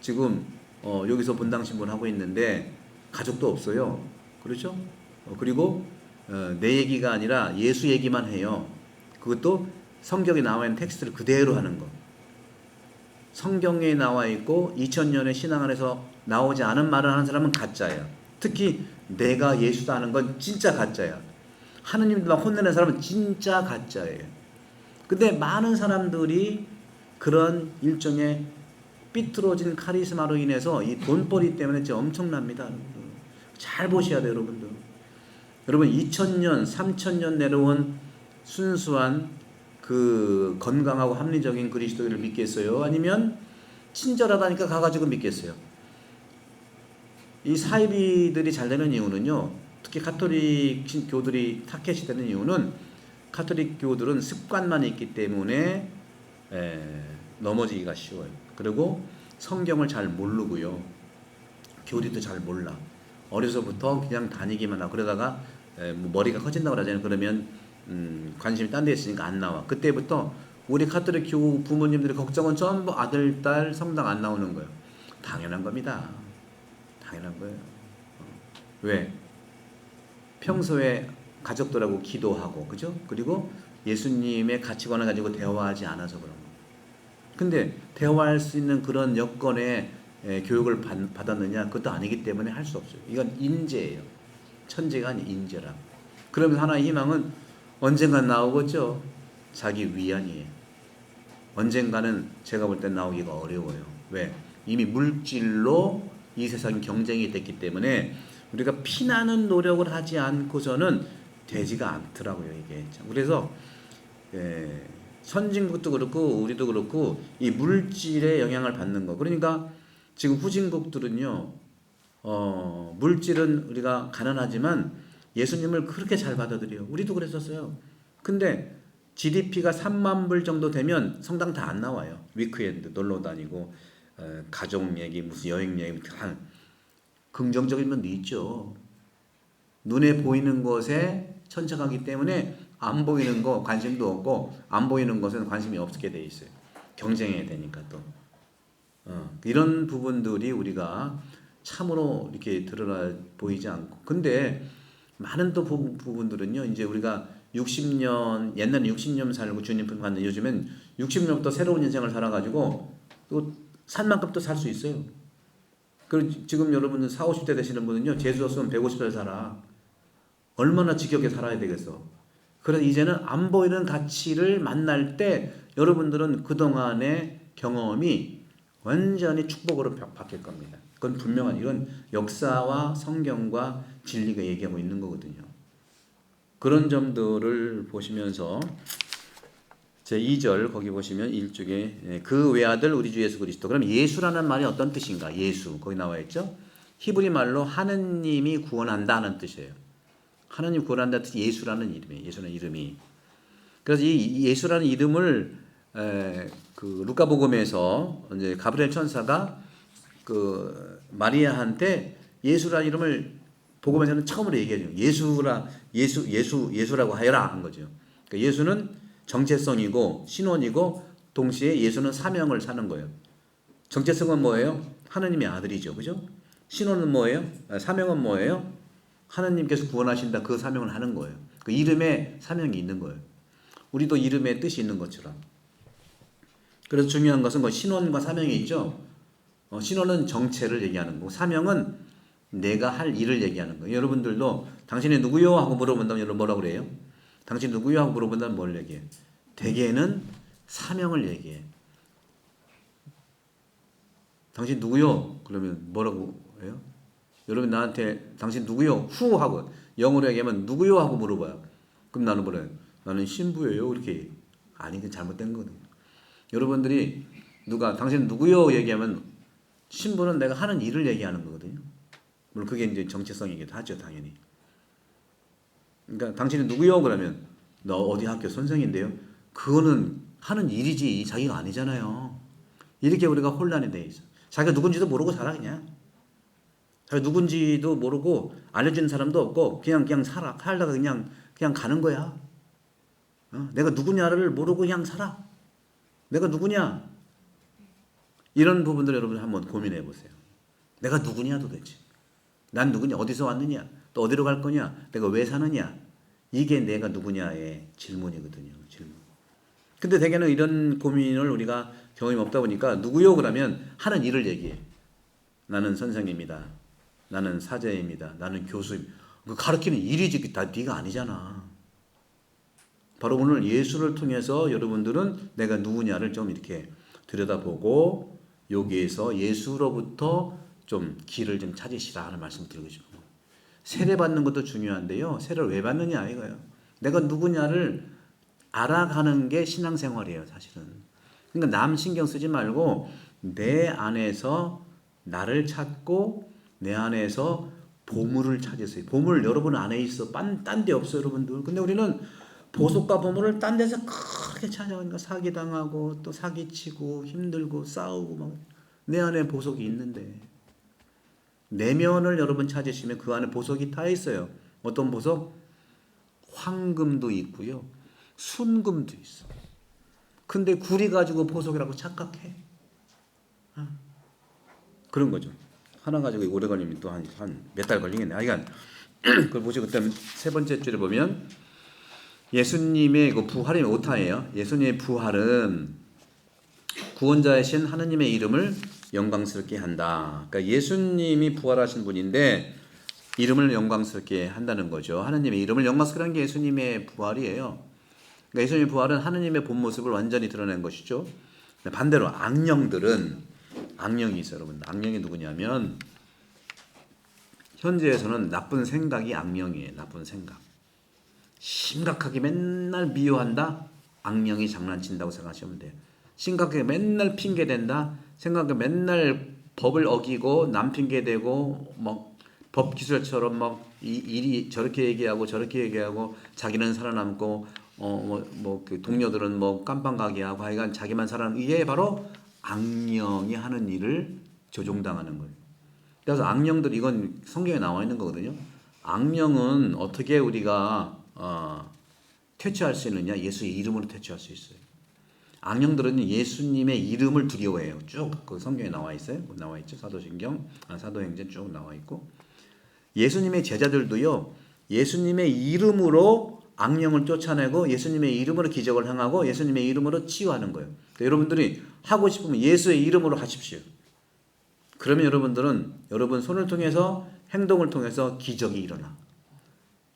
A: 지금 여기서 본당 신문하고 있는데 가족도 없어요. 그렇죠? 그리고 내 얘기가 아니라 예수 얘기만 해요. 그것도 성경에 나와 있는 텍스트를 그대로 하는 거. 성경에 나와 있고 2000년의 신앙 안에서 나오지 않은 말을 하는 사람은 가짜예요. 특히 내가 예수다 하는 건 진짜 가짜야. 하느님만 혼내는 사람은 진짜 가짜예요. 근데 많은 사람들이 그런 일종의 삐뚤어진 카리스마로 인해서 이 돈벌이 때문에 진짜 엄청납니다. 잘 보셔야 돼요, 여러분들. 여러분 2000년, 3000년 내려온 순수한 그 건강하고 합리적인 그리스도를 믿겠어요? 아니면 친절하다니까 가가지고 믿겠어요? 이 사이비들이 잘 되는 이유는요. 특히 가톨릭 교들이 타켓이 되는 이유는 가톨릭 교들은 습관만 있기 때문에 넘어지기가 쉬워요. 그리고 성경을 잘 모르고요. 교리도 잘 몰라. 어려서부터 그냥 다니기만 하고 그러다가 뭐 머리가 커진다고 그러잖아요. 그러면 관심이 딴 데 있으니까 안 나와. 그때부터 우리 가톨릭 교우 부모님들의 걱정은 전부 아들, 딸 성당 안 나오는 거예요. 당연한 겁니다. 당연한 거예요. 왜? 평소에 가족들하고 기도하고, 그죠? 그리고 예수님의 가치관을 가지고 대화하지 않아서 그런 거예요. 근데 대화할 수 있는 그런 여건의 교육을 받았느냐? 그것도 아니기 때문에 할 수 없어요. 이건 인재예요. 천재가 아닌 인재라. 그러면 하나의 희망은 언젠간 나오겠죠. 자기 위안이에요. 언젠가는 제가 볼 땐 나오기가 어려워요. 왜? 이미 물질로 이 세상 경쟁이 됐기 때문에 우리가 피나는 노력을 하지 않고서는 되지가 않더라고요, 이게. 그래서 선진국도 그렇고 우리도 그렇고 이 물질의 영향을 받는 거. 그러니까 지금 후진국들은요, 물질은 우리가 가난하지만 예수님을 그렇게 잘 받아들여요. 우리도 그랬었어요. 근데 GDP가 3만 불 정도 되면 성당 다 안 나와요. 위크엔드 놀러 다니고 가족 얘기 무슨 여행 얘기 다 긍정적인 면도 있죠. 눈에 보이는 것에 천착하기 때문에 안 보이는 거 관심도 없고 안 보이는 것은 관심이 없게 돼 있어요. 경쟁해야 되니까 또 이런 부분들이 우리가 참으로 이렇게 드러나 보이지 않고 근데 많은 또 부분들은요 이제 우리가 60년 옛날에 60년 살고 주님 품 받는 요즘엔 60년부터 새로운 인생을 살아가지고 또 산 만큼 또 살 수 있어요. 그리고 지금 여러분은 40, 50대 되시는 분은요 재수 없으면 150살 살아. 얼마나 지겹게 살아야 되겠어. 그래서 이제는 안 보이는 가치를 만날 때 여러분들은 그동안의 경험이 완전히 축복으로 바뀔 겁니다. 그건 분명한 이건 역사와 성경과 진리가 얘기하고 있는 거거든요. 그런 점들을 보시면서 제 2절 거기 보시면 1쪽에 그 외아들 우리 주 예수 그리스도. 그럼 예수라는 말이 어떤 뜻인가? 예수 거기 나와 있죠. 히브리 말로 하느님이 구원한다는 뜻이에요. 하나님 구원한다는 뜻이 예수라는 이름이에요. 예수라는 이름이. 그래서 이 예수라는 이름을 그 루카복음에서 이제 가브리엘 천사가 그 마리아한테 예수라는 이름을 복음에서는 처음으로 얘기해줘요. 예수라고 하여라 한 거죠. 그러니까 예수는 정체성이고 신원이고 동시에 예수는 사명을 사는 거예요. 정체성은 뭐예요? 하나님의 아들이죠, 그죠? 신원은 뭐예요? 사명은 뭐예요? 하나님께서 구원하신다 그 사명을 하는 거예요. 그 이름에 사명이 있는 거예요. 우리도 이름에 뜻이 있는 것처럼. 그래서 중요한 것은 그 신원과 사명이 있죠. 신원은 정체를 얘기하는 거고 사명은 내가 할 일을 얘기하는 거예요. 여러분들도 당신이 누구요? 하고 물어본다면 여러분 뭐라고 그래요? 당신 누구요? 하고 물어본다면 뭘 얘기해? 대개는 사명을 얘기해. 당신 누구요? 그러면 뭐라고 해요? 여러분 나한테 당신 누구요? 후 하고 영어로 얘기하면 누구요? 하고 물어봐요. 그럼 나는 뭐래요? 나는 신부예요. 이렇게 아니 그 잘못된 거거든요. 여러분들이 누가 당신 누구요? 얘기하면 신부는 내가 하는 일을 얘기하는 거거든요. 물론 그게 이제 정체성이기도 하죠, 당연히. 그러니까 당신이 누구요? 그러면 너 어디 학교 선생인데요? 그거는 하는 일이지 자기가 아니잖아요. 이렇게 우리가 혼란이 돼 있어. 자기가 누군지도 모르고 살아 그냥. 자기가 누군지도 모르고 알려주는 사람도 없고 그냥 살다가 그냥 가는 거야. 내가 누구냐를 모르고 그냥 살아. 내가 누구냐? 이런 부분들 여러분 한번 고민해 보세요. 내가 누구냐 도대체? 난 누구냐? 어디서 왔느냐? 또 어디로 갈 거냐? 내가 왜 사느냐? 이게 내가 누구냐의 질문이거든요. 질문. 근데 대개는 이런 고민을 우리가 경험이 없다 보니까 누구요? 그러면 하는 일을 얘기해. 나는 선생입니다. 나는 사제입니다. 나는 교수입니다. 그 가르치는 일이지 다 네가 아니잖아. 바로 오늘 예수를 통해서 여러분들은 내가 누구냐를 좀 이렇게 들여다보고 여기에서 예수로부터 좀 길을 좀 찾으시라 하는 말씀 드리고 싶어요. 세례 받는 것도 중요한데요. 세례를 왜 받느냐 이거예요. 내가 누구냐를 알아가는 게 신앙생활이에요, 사실은. 그러니까 남 신경 쓰지 말고 내 안에서 나를 찾고 내 안에서 보물을 찾으세요. 보물 여러분 안에 있어. 딴 데 없어요, 여러분들. 근데 우리는 보석과 보물을 딴 데서 크게 찾아가니까 사기당하고 또 사기치고 힘들고 싸우고 막 내 안에 보석이 있는데 내면을 여러분 찾으시면 그 안에 보석이 다 있어요. 어떤 보석? 황금도 있고요. 순금도 있어. 근데 구리 가지고 보석이라고 착각해. 그런 거죠. 하나 가지고 오래 걸리면 또 한 몇 달 걸리겠네. 하여간 그걸 보시고 그다음 세 번째 줄에 보면 예수님의 그 부활이 오타예요. 예수님의 부활은 구원자이신 하느님의 이름을 영광스럽게 한다. 그러니까 예수님이 부활하신 분인데 이름을 영광스럽게 한다는 거죠. 하느님의 이름을 영광스럽게 하는 게 예수님의 부활이에요. 그러니까 예수님의 부활은 하느님의 본 모습을 완전히 드러낸 것이죠. 반대로 악령들은 악령이 있어요, 여러분. 악령이 누구냐면 현재에서는 나쁜 생각이 악령이에요. 나쁜 생각. 심각하게 맨날 미워한다. 악령이 장난친다고 생각하시면 돼요. 심각하게 맨날 핑계댄다. 생각하게 맨날 법을 어기고 남 핑계대고 막 법기술처럼 막 일이 저렇게 얘기하고 저렇게 얘기하고 자기는 살아남고 그 동료들은 뭐 깜빵가게 하고 하여간 자기만 살아남는 이게 바로 악령이 하는 일을 조종당하는 거예요. 그래서 악령들 이건 성경에 나와 있는 거거든요. 악령은 어떻게 우리가 퇴치할 수 있느냐? 예수의 이름으로 퇴치할 수 있어요. 악령들은 예수님의 이름을 두려워해요. 쭉 그 성경에 나와 있어요. 나와 있죠. 사도신경, 사도행전 쭉 나와 있고. 예수님의 제자들도요. 예수님의 이름으로 악령을 쫓아내고 예수님의 이름으로 기적을 행하고 예수님의 이름으로 치유하는 거예요. 그러니까 여러분들이 하고 싶으면 예수의 이름으로 하십시오. 그러면 여러분들은 여러분 손을 통해서 행동을 통해서 기적이 일어나.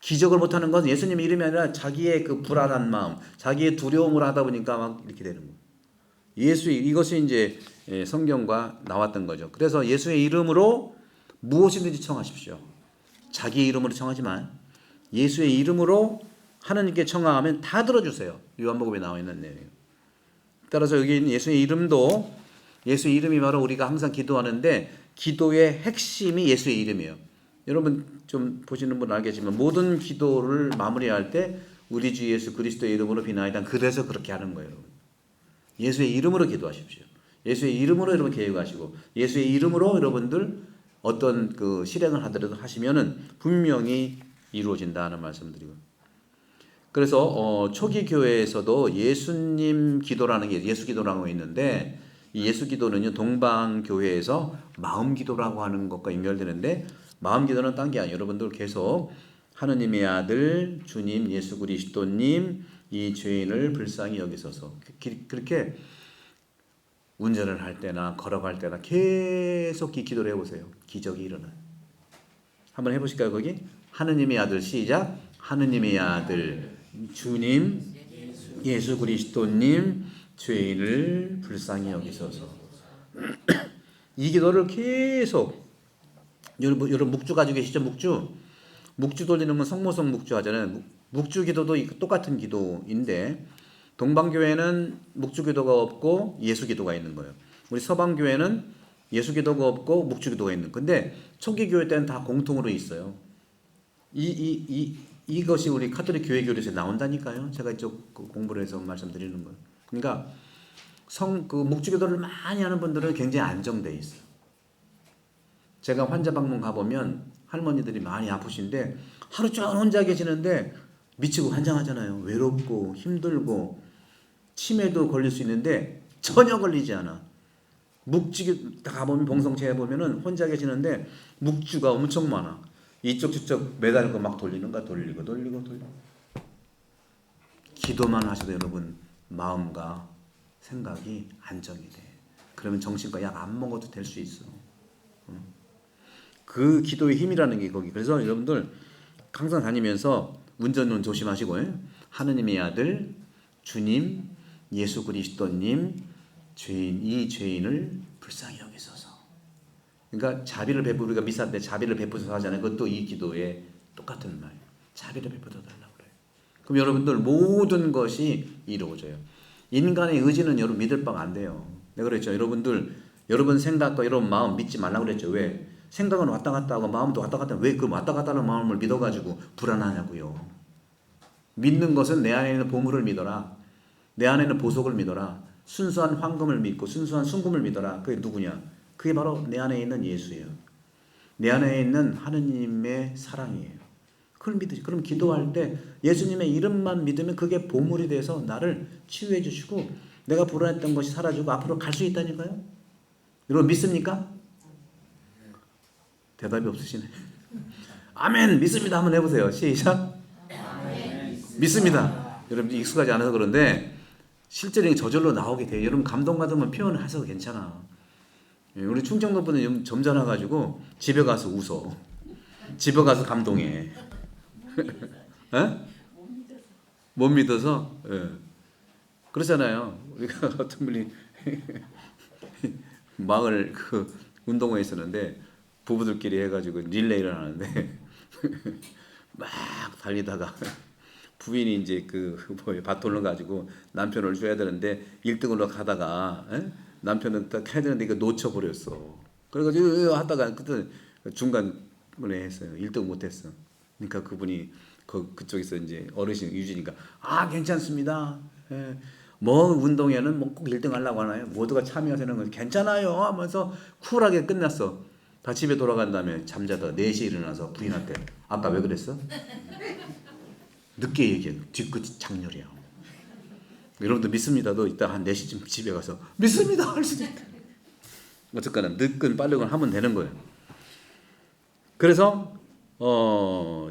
A: 기적을 못하는 것은 예수님의 이름이 아니라 자기의 그 불안한 마음, 자기의 두려움으로 하다 보니까 막 이렇게 되는 거예요. 이것이 이제 성경과 나왔던 거죠. 그래서 예수의 이름으로 무엇이든지 청하십시오. 자기 이름으로 청하지만 예수의 이름으로 하나님께 청하면 다 들어주세요. 요한복음에 나와 있는 내용이에요. 따라서 여기 있는 예수의 이름도 예수의 이름이 바로 우리가 항상 기도하는데 기도의 핵심이 예수의 이름이에요. 여러분 좀 보시는 분 알겠지만 모든 기도를 마무리할 때 우리 주 예수 그리스도의 이름으로 비나이다. 그래서 그렇게 하는 거예요. 여러분. 예수의 이름으로 기도하십시오. 예수의 이름으로 여러분 계획하시고 예수의 이름으로 여러분들 어떤 그 실행을 하더라도 하시면은 분명히 이루어진다는 말씀드리고. 그래서 초기 교회에서도 예수님 기도라는 게 예수 기도라는 게 있는데 이 예수 기도는요 동방 교회에서 마음 기도라고 하는 것과 연결되는데 마음 기도는 딴 게 아니에요. 여러분들 계속 하느님의 아들 주님 예수 그리스도님 이 죄인을 불쌍히 여기소서 그렇게 운전을 할 때나 걸어갈 때나 계속 이 기도를 해보세요. 기적이 일어나요. 한번 해보실까요? 거기 하느님의 아들 시작. 하느님의 아들 주님 예수 그리스도님 죄인을 불쌍히 여기소서. 이 기도를 계속 여러분 묵주 가지고 계시죠? 묵주 돌리는 건 성모성 묵주 하잖아요. 묵주 기도도 똑같은 기도인데 동방교회는 묵주 기도가 없고 예수 기도가 있는 거예요. 우리 서방교회는 예수 기도가 없고 묵주 기도가 있는. 근데 초기 교회 때는 다 공통으로 있어요. 이것이 우리 카톨릭 교회 교리에서 나온다니까요. 제가 이쪽 공부를 해서 말씀드리는 거예요. 그러니까 그 묵주 기도를 많이 하는 분들은 굉장히 안정돼 있어요. 제가 환자 방문 가보면 할머니들이 많이 아프신데 하루 종일 혼자 계시는데 미치고 환장하잖아요. 외롭고 힘들고 치매도 걸릴 수 있는데 전혀 걸리지 않아. 묵주 가보면 봉성체에 보면은 혼자 계시는데 묵주가 엄청 많아. 이쪽 저쪽 매달고 막 돌리고 기도만 하셔도 여러분 마음과 생각이 안정이 돼. 그러면 정신과 약 안 먹어도 될 수 있어. 그 기도의 힘이라는 게 거기. 그래서 여러분들 항상 다니면서 운전은 조심하시고 하느님의 아들 주님 예수 그리스도님 이 죄인을 불쌍히 여기소서. 그러니까 자비를 우리가 미사 때 자비를 베푸소서 하잖아요. 그것도 이 기도에 똑같은 말. 자비를 베푸어 달라고 그래요. 그럼 여러분들 모든 것이 이루어져요. 인간의 의지는 여러분 믿을 바가 안 돼요. 내가 그랬죠. 여러분 생각과 여러분 마음 믿지 말라고 그랬죠. 왜? 생각은 왔다 갔다 하고 마음도 왔다 갔다 왜 그 왔다 갔다 하는 마음을 믿어가지고 불안하냐고요. 믿는 것은 내 안에 있는 보물을 믿어라. 내 안에 있는 보석을 믿어라. 순수한 황금을 믿고 순수한 순금을 믿어라. 그게 누구냐? 그게 바로 내 안에 있는 예수예요. 내 안에 있는 하느님의 사랑이에요. 그걸 믿으시. 그럼 기도할 때 예수님의 이름만 믿으면 그게 보물이 돼서 나를 치유해 주시고 내가 불안했던 것이 사라지고 앞으로 갈 수 있다니까요. 여러분 믿습니까? 대답이 없으시네. 아멘 믿습니다. 한번 해보세요. 시작. 아멘. 믿습니다. 여러분 익숙하지 않아서 그런데 실제로 저절로 나오게 돼요. 여러분 감동받으면 표현하셔도 괜찮아. 우리 충청도 분은 좀 점잖아가지고 집에 가서 웃어. 집에 가서 감동해. 에? 못 믿어서. 예. 그렇잖아요. 우리가 어떤 분이 마을 그 운동회에 있었는데 부부들끼리 해가지고 릴레이를 하는데 막 달리다가 부인이 이제 그 뭐에 바톤을 가지고 남편을 줘야 되는데 1등으로 가다가 남편은 딱 해야 되는데 이거 놓쳐버렸어. 그래가지고 하다가 그때 중간에 했어요. 1등 못했어. 그러니까 그분이 그쪽에서 이제 어르신 유지니까 괜찮습니다. 예. 뭐 운동회는 뭐 꼭 1등 하려고 하나요? 모두가 참여하는 건 괜찮아요 하면서 쿨하게 끝났어. 다 집에 돌아간 다음에 잠자다가 4시에 일어나서 부인한테 아까 왜 그랬어? 늦게 얘기해. 뒤끝이 장렬이야. 여러분도 믿습니다도 이따 한 4시쯤 집에 가서 믿습니다 할 수도 있다. 어쨌거나 늦건 빠르건 하면 되는 거예요. 그래서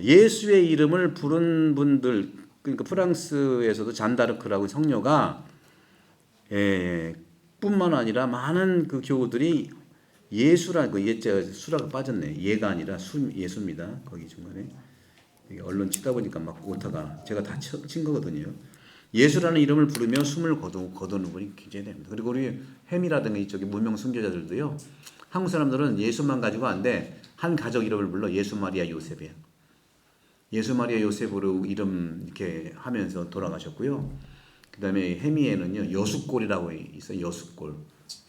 A: 예수의 이름을 부른 분들, 그러니까 프랑스에서도 잔다르크라고 성녀가 뿐만 아니라 많은 그 교우들이 예수라는 그 예자가 수라가 빠졌네. 예가 아니라 예수입니다. 거기 중간에 언론 치다 보니까 막 오타가 제가 다 친 거거든요. 예수라는 이름을 부르며 숨을 거두는 분이 굉장히 됩니다. 그리고 우리 햄이라든가 이쪽에 무명 순교자들도요. 한국 사람들은 예수만 가지고 안 돼. 한 가족 이름을 불러 예수 마리아 요셉이에요. 예수 마리아 요셉으로 이름 이렇게 하면서 돌아가셨고요. 그다음에 해미에는요 여수골이라고 있어요. 여수골.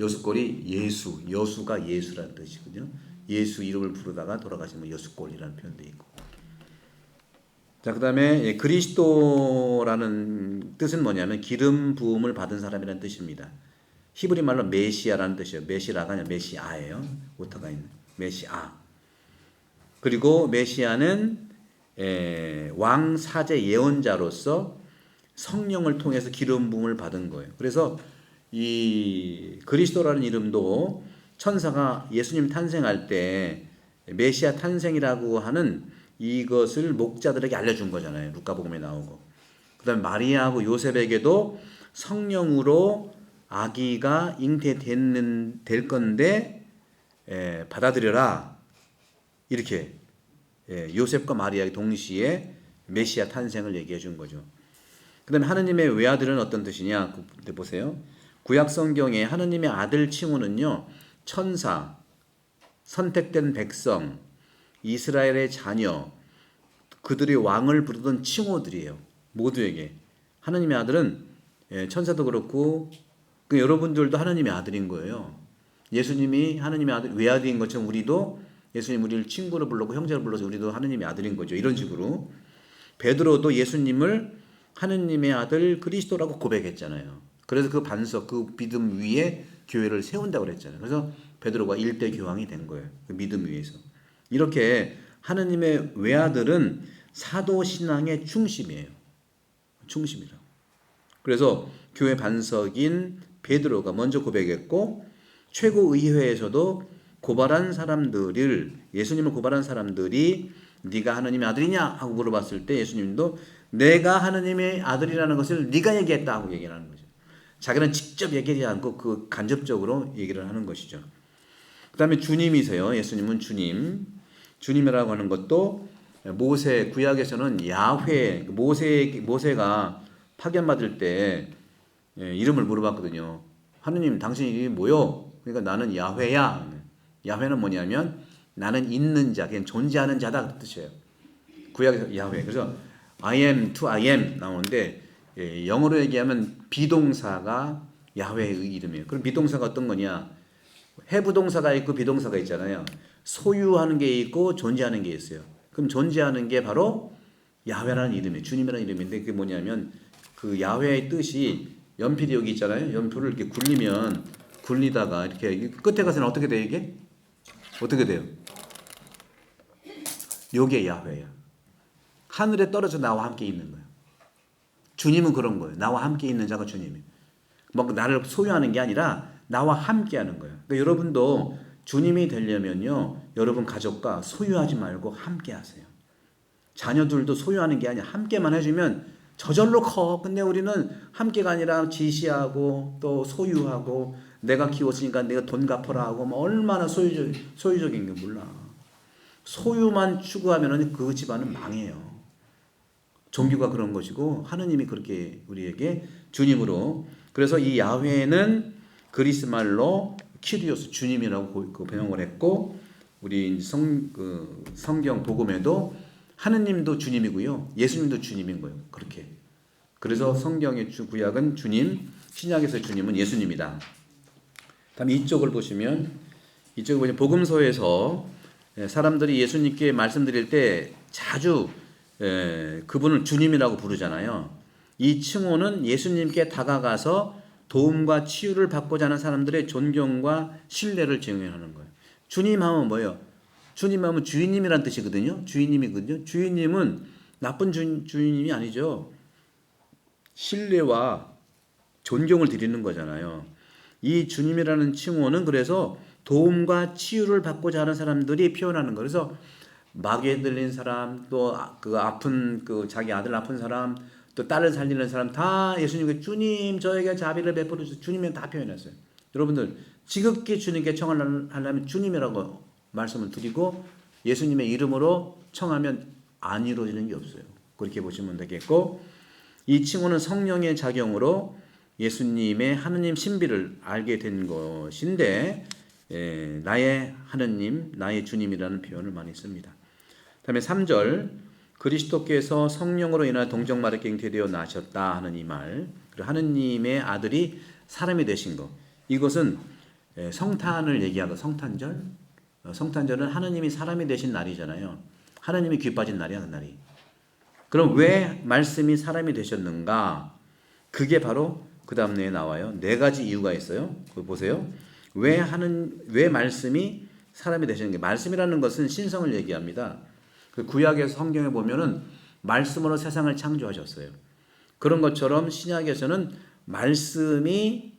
A: 여수골이 예수, 여수가 예수라는 뜻이거든요. 예수 이름을 부르다가 돌아가시면 여수골이라는 표현도 있고. 자, 그다음에 그리스도라는 뜻은 뭐냐면 기름 부음을 받은 사람이라는 뜻입니다. 히브리 말로 메시아라는 뜻이에요. 메시라가 아니라 메시아예요. 오타가 있는 메시아. 그리고 메시아는 왕 사제 예언자로서 성령을 통해서 기름 부음을 받은 거예요. 그래서 이 그리스도라는 이름도 천사가 예수님 탄생할 때 메시아 탄생이라고 하는 이것을 목자들에게 알려준 거잖아요. 루카복음에 나오고. 그다음에 마리아하고 요셉에게도 성령으로 아기가 잉태될 건데 받아들여라. 이렇게 요셉과 마리아의 동시에 메시아 탄생을 얘기해 준 거죠. 그 다음에 하느님의 외아들은 어떤 뜻이냐 보세요. 구약 성경에 하느님의 아들 칭호는요. 천사, 선택된 백성, 이스라엘의 자녀, 그들이 왕을 부르던 칭호들이에요. 모두에게. 하느님의 아들은 천사도 그렇고 여러분들도 하느님의 아들인 거예요. 예수님이 하느님의 아들, 외아들인 것처럼 우리도 예수님 우리를 친구로 불렀고 형제로 불러서 우리도 하느님의 아들인 거죠. 이런 식으로. 베드로도 예수님을 하느님의 아들 그리스도라고 고백했잖아요. 그래서 그 반석, 그 믿음 위에 교회를 세운다고 그랬잖아요. 그래서 베드로가 일대 교황이 된 거예요. 그 믿음 위에서. 이렇게 하느님의 외아들은 사도 신앙의 중심이에요. 중심이라고. 그래서 교회 반석인 베드로가 먼저 고백했고 최고의회에서도 고발한 사람들을 예수님을 고발한 사람들이 네가 하느님의 아들이냐 하고 물어봤을 때 예수님도 내가 하느님의 아들이라는 것을 네가 얘기했다 하고 얘기를 하는 거죠. 자기는 직접 얘기하지 않고 그 간접적으로 얘기를 하는 것이죠. 그 다음에 주님이세요. 예수님은 주님이라고 하는 것도 모세 구약에서는 야훼 모세가 파견받을 때 이름을 물어봤거든요. 하느님 당신 이름이 뭐요? 그러니까 나는 야훼야. 야훼는 뭐냐면 나는 있는 자, 그냥 존재하는 자다 그 뜻이에요. 구약에서 야훼. 그래서 I am to I am 나오는데 영어로 얘기하면 비동사가 야훼의 이름이에요. 그럼 비동사가 어떤 거냐? 해부동사가 있고 비동사가 있잖아요. 소유하는 게 있고 존재하는 게 있어요. 그럼 존재하는 게 바로 야훼라는 이름이에요. 주님이라는 이름인데 그게 뭐냐면 그 야훼의 뜻이 연필이 여기 있잖아요. 연필을 이렇게 굴리다가 이렇게 끝에 가서는 어떻게 돼요 이게? 어떻게 돼요? 요게 야훼야. 하늘에 떨어져 나와 함께 있는 거예요. 주님은 그런 거예요. 나와 함께 있는 자가 주님이에요. 뭐 나를 소유하는 게 아니라 나와 함께 하는 거예요. 그러니까 여러분도 주님이 되려면요. 여러분 가족과 소유하지 말고 함께 하세요. 자녀들도 소유하는 게 아니라 함께만 해주면 저절로 커. 근데 우리는 함께가 아니라 지시하고 또 소유하고 내가 키웠으니까 내가 돈 갚아라 하고 뭐 얼마나 소유적인 게 몰라. 소유만 추구하면 그 집안은 망해요. 종교가 그런 것이고 하느님이 그렇게 우리에게 주님으로. 그래서 이 야훼는 그리스 말로 키리오스 주님이라고 번역을 했고 우리 성경 복음에도 하느님도 주님이고요. 예수님도 주님인 거예요. 그렇게. 그래서 성경의 구약은 주님, 신약에서 주님은 예수님이다. 다음에 이쪽을 보시면 복음서에서 사람들이 예수님께 말씀드릴 때 자주 그분을 주님이라고 부르잖아요. 이 칭호는 예수님께 다가가서 도움과 치유를 받고자 하는 사람들의 존경과 신뢰를 증명하는 거예요. 주님 하면 뭐예요? 주님 하면 주인님이란 뜻이거든요. 주인님이거든요. 주인님은 나쁜 주인님이 아니죠. 신뢰와 존경을 드리는 거잖아요. 이 주님이라는 칭호는 그래서 도움과 치유를 받고자 하는 사람들이 표현하는 거예요. 그래서 마귀에 들린 사람, 또 그 아픈 자기 아들 아픈 사람, 또 딸을 살리는 사람 다 예수님께 주님 저에게 자비를 베풀어 주세요. 주님은 다 표현했어요. 여러분들 지극히 주님께 청하려면 주님이라고 말씀을 드리고 예수님의 이름으로 청하면 안 이루어지는 게 없어요. 그렇게 보시면 되겠고 이 칭호는 성령의 작용으로 예수님의 하느님 신비를 알게 된 것인데 나의 하느님, 나의 주님이라는 표현을 많이 씁니다. 다음에 3절 그리스도께서 성령으로 인하여 동정마르게 잉태되어 나셨다 하는 이 말, 그리고 하느님의 아들이 사람이 되신 것, 이것은 성탄을 얘기하고 성탄절은 하느님이 사람이 되신 날이잖아요. 하느님이 귀 빠진 날이야, 그 날이. 그럼 왜 말씀이 사람이 되셨는가? 그게 바로 그 다음에 나와요. 4가지 이유가 있어요. 그거 보세요. 왜 말씀이 사람이 되셨는가? 말씀이라는 것은 신성을 얘기합니다. 그 구약에서 성경에 보면은 말씀으로 세상을 창조하셨어요. 그런 것처럼 신약에서는 말씀이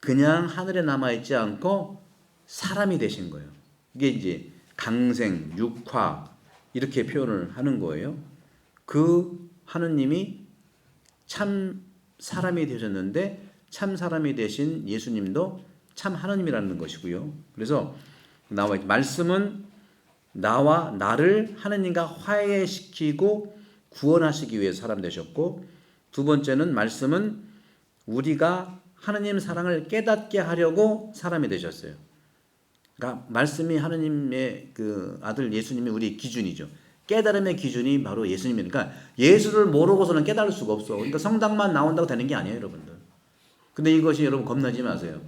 A: 그냥 하늘에 남아있지 않고 사람이 되신 거예요. 이게 이제 강생, 육화 이렇게 표현을 하는 거예요. 그 하느님이 참 사람이 되셨는데 참 사람이 되신 예수님도 참 하느님이라는 것이고요. 그래서 말씀은 나와 나를 하느님과 화해시키고 구원하시기 위해 사람 되셨고, 두 번째는 말씀은 우리가 하느님 사랑을 깨닫게 하려고 사람이 되셨어요. 그러니까 말씀이 하느님의 그 아들 예수님이 우리 기준이죠. 깨달음의 기준이 바로 예수님이니까 그러니까 예수를 모르고서는 깨달을 수가 없어. 그러니까 성당만 나온다고 되는 게 아니에요, 여러분들. 근데 이것이 여러분 겁나지 마세요.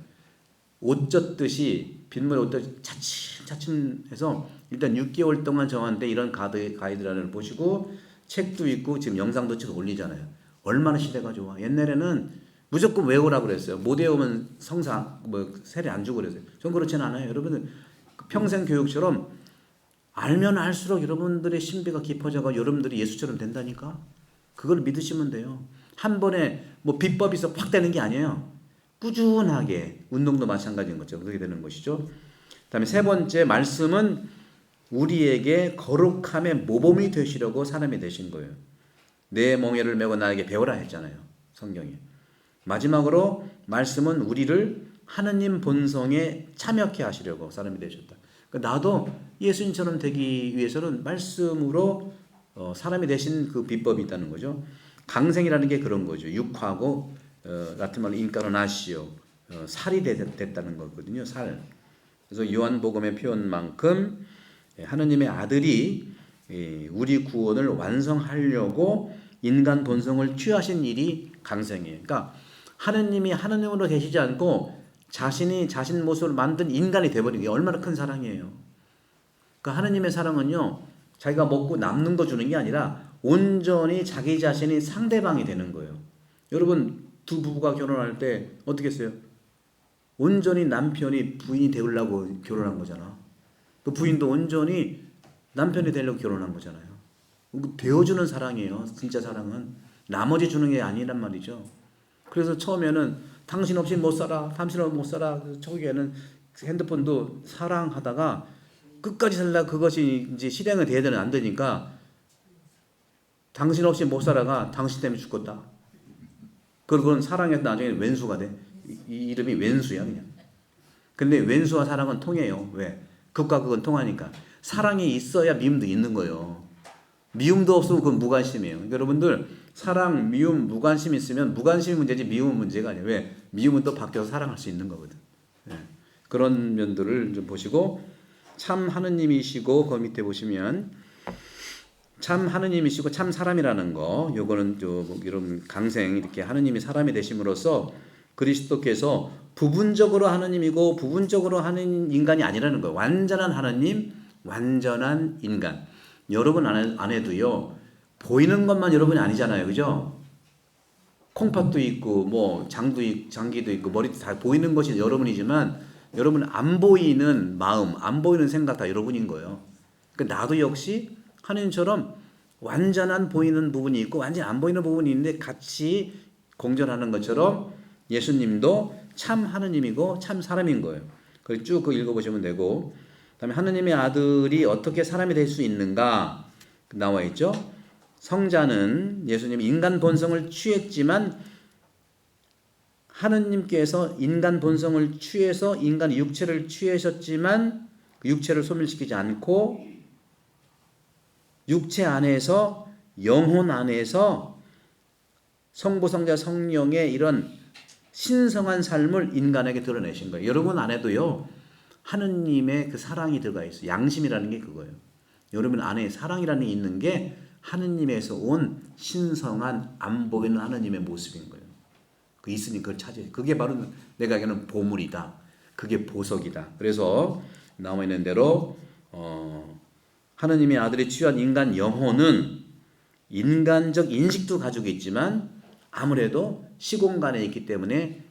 A: 옷 젖듯이 빗물에 옷 젖듯이 차츰해서 일단 6개월 동안 정한데 이런 가이드라인을 보시고 책도 있고 지금 영상도 찍어 올리잖아요. 얼마나 시대가 좋아. 옛날에는 무조건 외우라고 그랬어요. 못 외우면 세례 안 주고 그랬어요. 전 그렇지는 않아요. 여러분들 평생 교육처럼 알면 알수록 여러분들의 신비가 깊어져가 여러분들이 예수처럼 된다니까. 그걸 믿으시면 돼요. 한 번에 비법이 있어 확 되는 게 아니에요. 꾸준하게 운동도 마찬가지인 것처럼 그렇게 되는 것이죠. 그다음에 세 번째 말씀은 우리에게 거룩함의 모범이 되시려고 사람이 되신 거예요. 내 멍에를 메고 나에게 배우라 했잖아요, 성경에. 마지막으로 말씀은 우리를 하느님 본성에 참여케 하시려고 사람이 되셨다. 그러니까 나도 예수님처럼 되기 위해서는 말씀으로 사람이 되신 그 비법이 있다는 거죠. 강생이라는 게 그런 거죠. 육하고 라틴 말로 인카르나시오, 살이 됐다는 거거든요. 살. 그래서 요한복음의 표현만큼 하느님의 아들이 우리 구원을 완성하려고 인간 본성을 취하신 일이 강생이에요. 그러니까 하느님이 하느님으로 되시지 않고 자신이 자신 모습을 만든 인간이 되어버린 게 얼마나 큰 사랑이에요. 그러니까 하느님의 사랑은요, 자기가 먹고 남는 거 주는 게 아니라 온전히 자기 자신이 상대방이 되는 거예요. 여러분 두 부부가 결혼할 때 어떻게 했어요? 온전히 남편이 부인이 되려고 결혼한 거잖아. 또 부인도 온전히 남편이 되려고 결혼한 거잖아요. 되어주는 사랑이에요. 진짜 사랑은 나머지 주는 게 아니란 말이죠. 그래서 처음에는 당신 없이 못 살아, 당신 없이 못 살아. 초기에는 핸드폰도 사랑하다가 끝까지 살다 그것이 이제 실행이 돼야 되는 안 되니까 당신 없이 못 살아가 당신 때문에 죽겠다. 그건 사랑해서 나중에 왼수가 돼. 이 이름이 왼수야 그냥. 근데 왼수와 사랑은 통해요. 왜? 극과 극은 통하니까. 사랑이 있어야 미움도 있는 거예요. 미움도 없으면 그건 무관심이에요. 그러니까 여러분들 사랑, 미움, 무관심 있으면 무관심이 문제지 미움은 문제가 아니에요. 왜? 미움은 또 바뀌어서 사랑할 수 있는 거거든. 예. 그런 면들을 좀 보시고 참 하느님이시고 그 밑에 보시면 참 하느님이시고 참 사람이라는 거 요거는 좀 이런 강생 이렇게 하느님이 사람이 되심으로써 그리스도께서 부분적으로 하느님이고 부분적으로 하는 인간이 아니라는 거예요. 완전한 하느님, 완전한 인간. 여러분 안에도요 보이는 것만 여러분이 아니잖아요, 그죠? 콩팥도 있고 뭐 장기도 있고 머리도 다 보이는 것이 여러분이지만 여러분 안 보이는 마음, 안 보이는 생각 다 여러분인 거예요. 그러니까 나도 역시 하느님처럼 완전한 보이는 부분이 있고 완전 안 보이는 부분이 있는데 같이 공존하는 것처럼 예수님도 참 하느님이고 참 사람인 거예요. 그걸 쭉 읽어보시면 되고 그다음에 하느님의 아들이 어떻게 사람이 될 수 있는가 나와 있죠. 성자는 예수님이 인간 본성을 취했지만 하느님께서 인간 본성을 취해서 인간 육체를 취하셨지만 그 육체를 소멸시키지 않고 육체 안에서 영혼 안에서 성부 성자 성령의 이런 신성한 삶을 인간에게 드러내신 거예요. 여러분 안에도요 하느님의 그 사랑이 들어가 있어요. 양심이라는 게 그거예요. 여러분 안에 사랑이라는 게 있는 게 하느님에서 온 신성한 안 보이는 하느님의 모습인 거예요. 그 있으니 그걸 찾아요. 그게 바로 내가 얘기하는 보물이다. 그게 보석이다. 그래서 나와 있는 대로 하느님의 아들이 취한 인간 영혼은 인간적 인식도 가지고 있지만 아무래도 시공간에 있기 때문에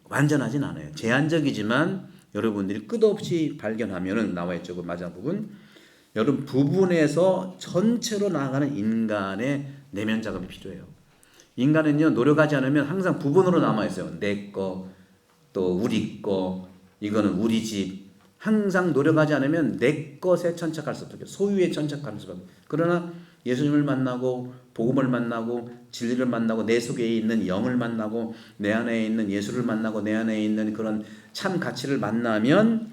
A: 완전하진 않아요. 제한적이지만 여러분들이 끝없이 발견하면은 나와 있죠. 그 마지막 부분. 여러분 부분에서 전체로 나아가는 인간의 내면 작업이 필요해요. 인간은요 노력하지 않으면 항상 부분으로 남아 있어요. 내 거, 또 우리 거, 이거는 우리 집. 항상 노력하지 않으면 내 것에 천착할 수밖에 없어요. 소유에 천착할 수밖에 없어요. 그러나 예수님을 만나고 복음을 만나고 진리를 만나고 내 속에 있는 영을 만나고 내 안에 있는 예수를 만나고 내 안에 있는 그런 참 가치를 만나면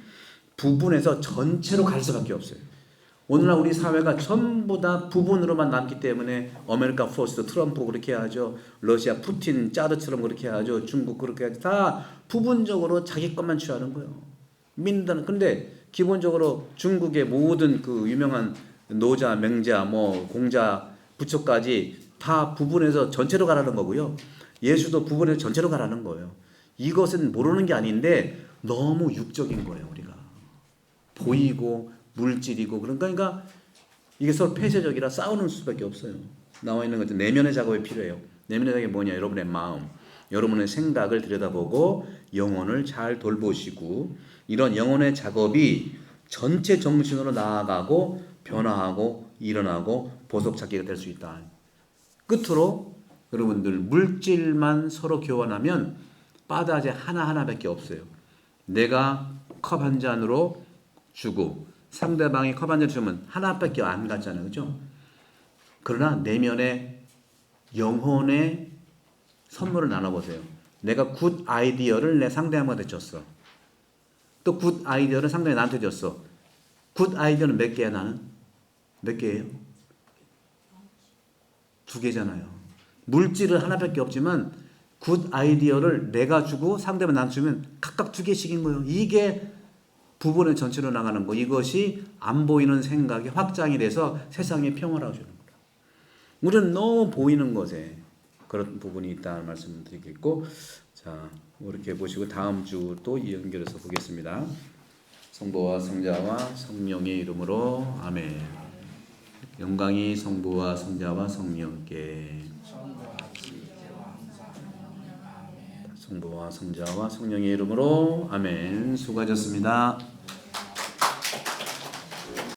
A: 부분에서 전체로 갈 수밖에 없어요. 오늘날 우리 사회가 전부 다 부분으로만 남기 때문에 아메리카 포스트 트럼프 그렇게 하죠. 러시아 푸틴 짜드처럼 그렇게 하죠. 중국 그렇게 하죠. 다 부분적으로 자기 것만 취하는 거예요. 민다는 근데 기본적으로 중국의 모든 그 유명한 노자, 명자, 뭐 공자, 부처까지 다 부분에서 전체로 가라는 거고요. 예수도 부분에서 전체로 가라는 거예요. 이것은 모르는 게 아닌데 너무 육적인 거예요. 우리가 보이고 물질이고 그러니까 이게 서로 폐쇄적이라 싸우는 수밖에 없어요. 나와 있는 것은 내면의 작업이 필요해요. 내면의 작업이 뭐냐? 여러분의 마음, 여러분의 생각을 들여다보고 영혼을 잘 돌보시고 이런 영혼의 작업이 전체 정신으로 나아가고 변화하고 일어나고 보석 찾기가 될 수 있다. 끝으로 여러분들 물질만 서로 교환하면 바다제 하나하나밖에 없어요. 내가 컵 한 잔으로 주고 상대방이 컵 한 잔 주면 하나밖에 안 갔잖아요. 그죠? 그러나 내면의 영혼의 선물을 나눠보세요. 내가 굿 아이디어를 내 상대방한테 줬어. 또 굿 아이디어를 상대방이 나한테 줬어. 굿 아이디어는 몇 개야 나는? 몇 개예요? 2개잖아요. 물질은 하나밖에 없지만 굿 아이디어를 내가 주고 상대방이 나한테 주면 각각 2개씩인 거예요. 이게 부분의 전체로 나가는 거. 이것이 안 보이는 생각이 확장이 돼서 세상에 평화를 주는 거다. 우리는 너무 보이는 것에 그런 부분이 있다는 말씀을 드리겠고, 자 이렇게 보시고 다음 주 또 연결해서 보겠습니다. 성부와 성자와 성령의 이름으로 아멘. 영광이 성부와 성자와 성령께. 성부와 성자와 성령의 이름으로 아멘. 수고하셨습니다.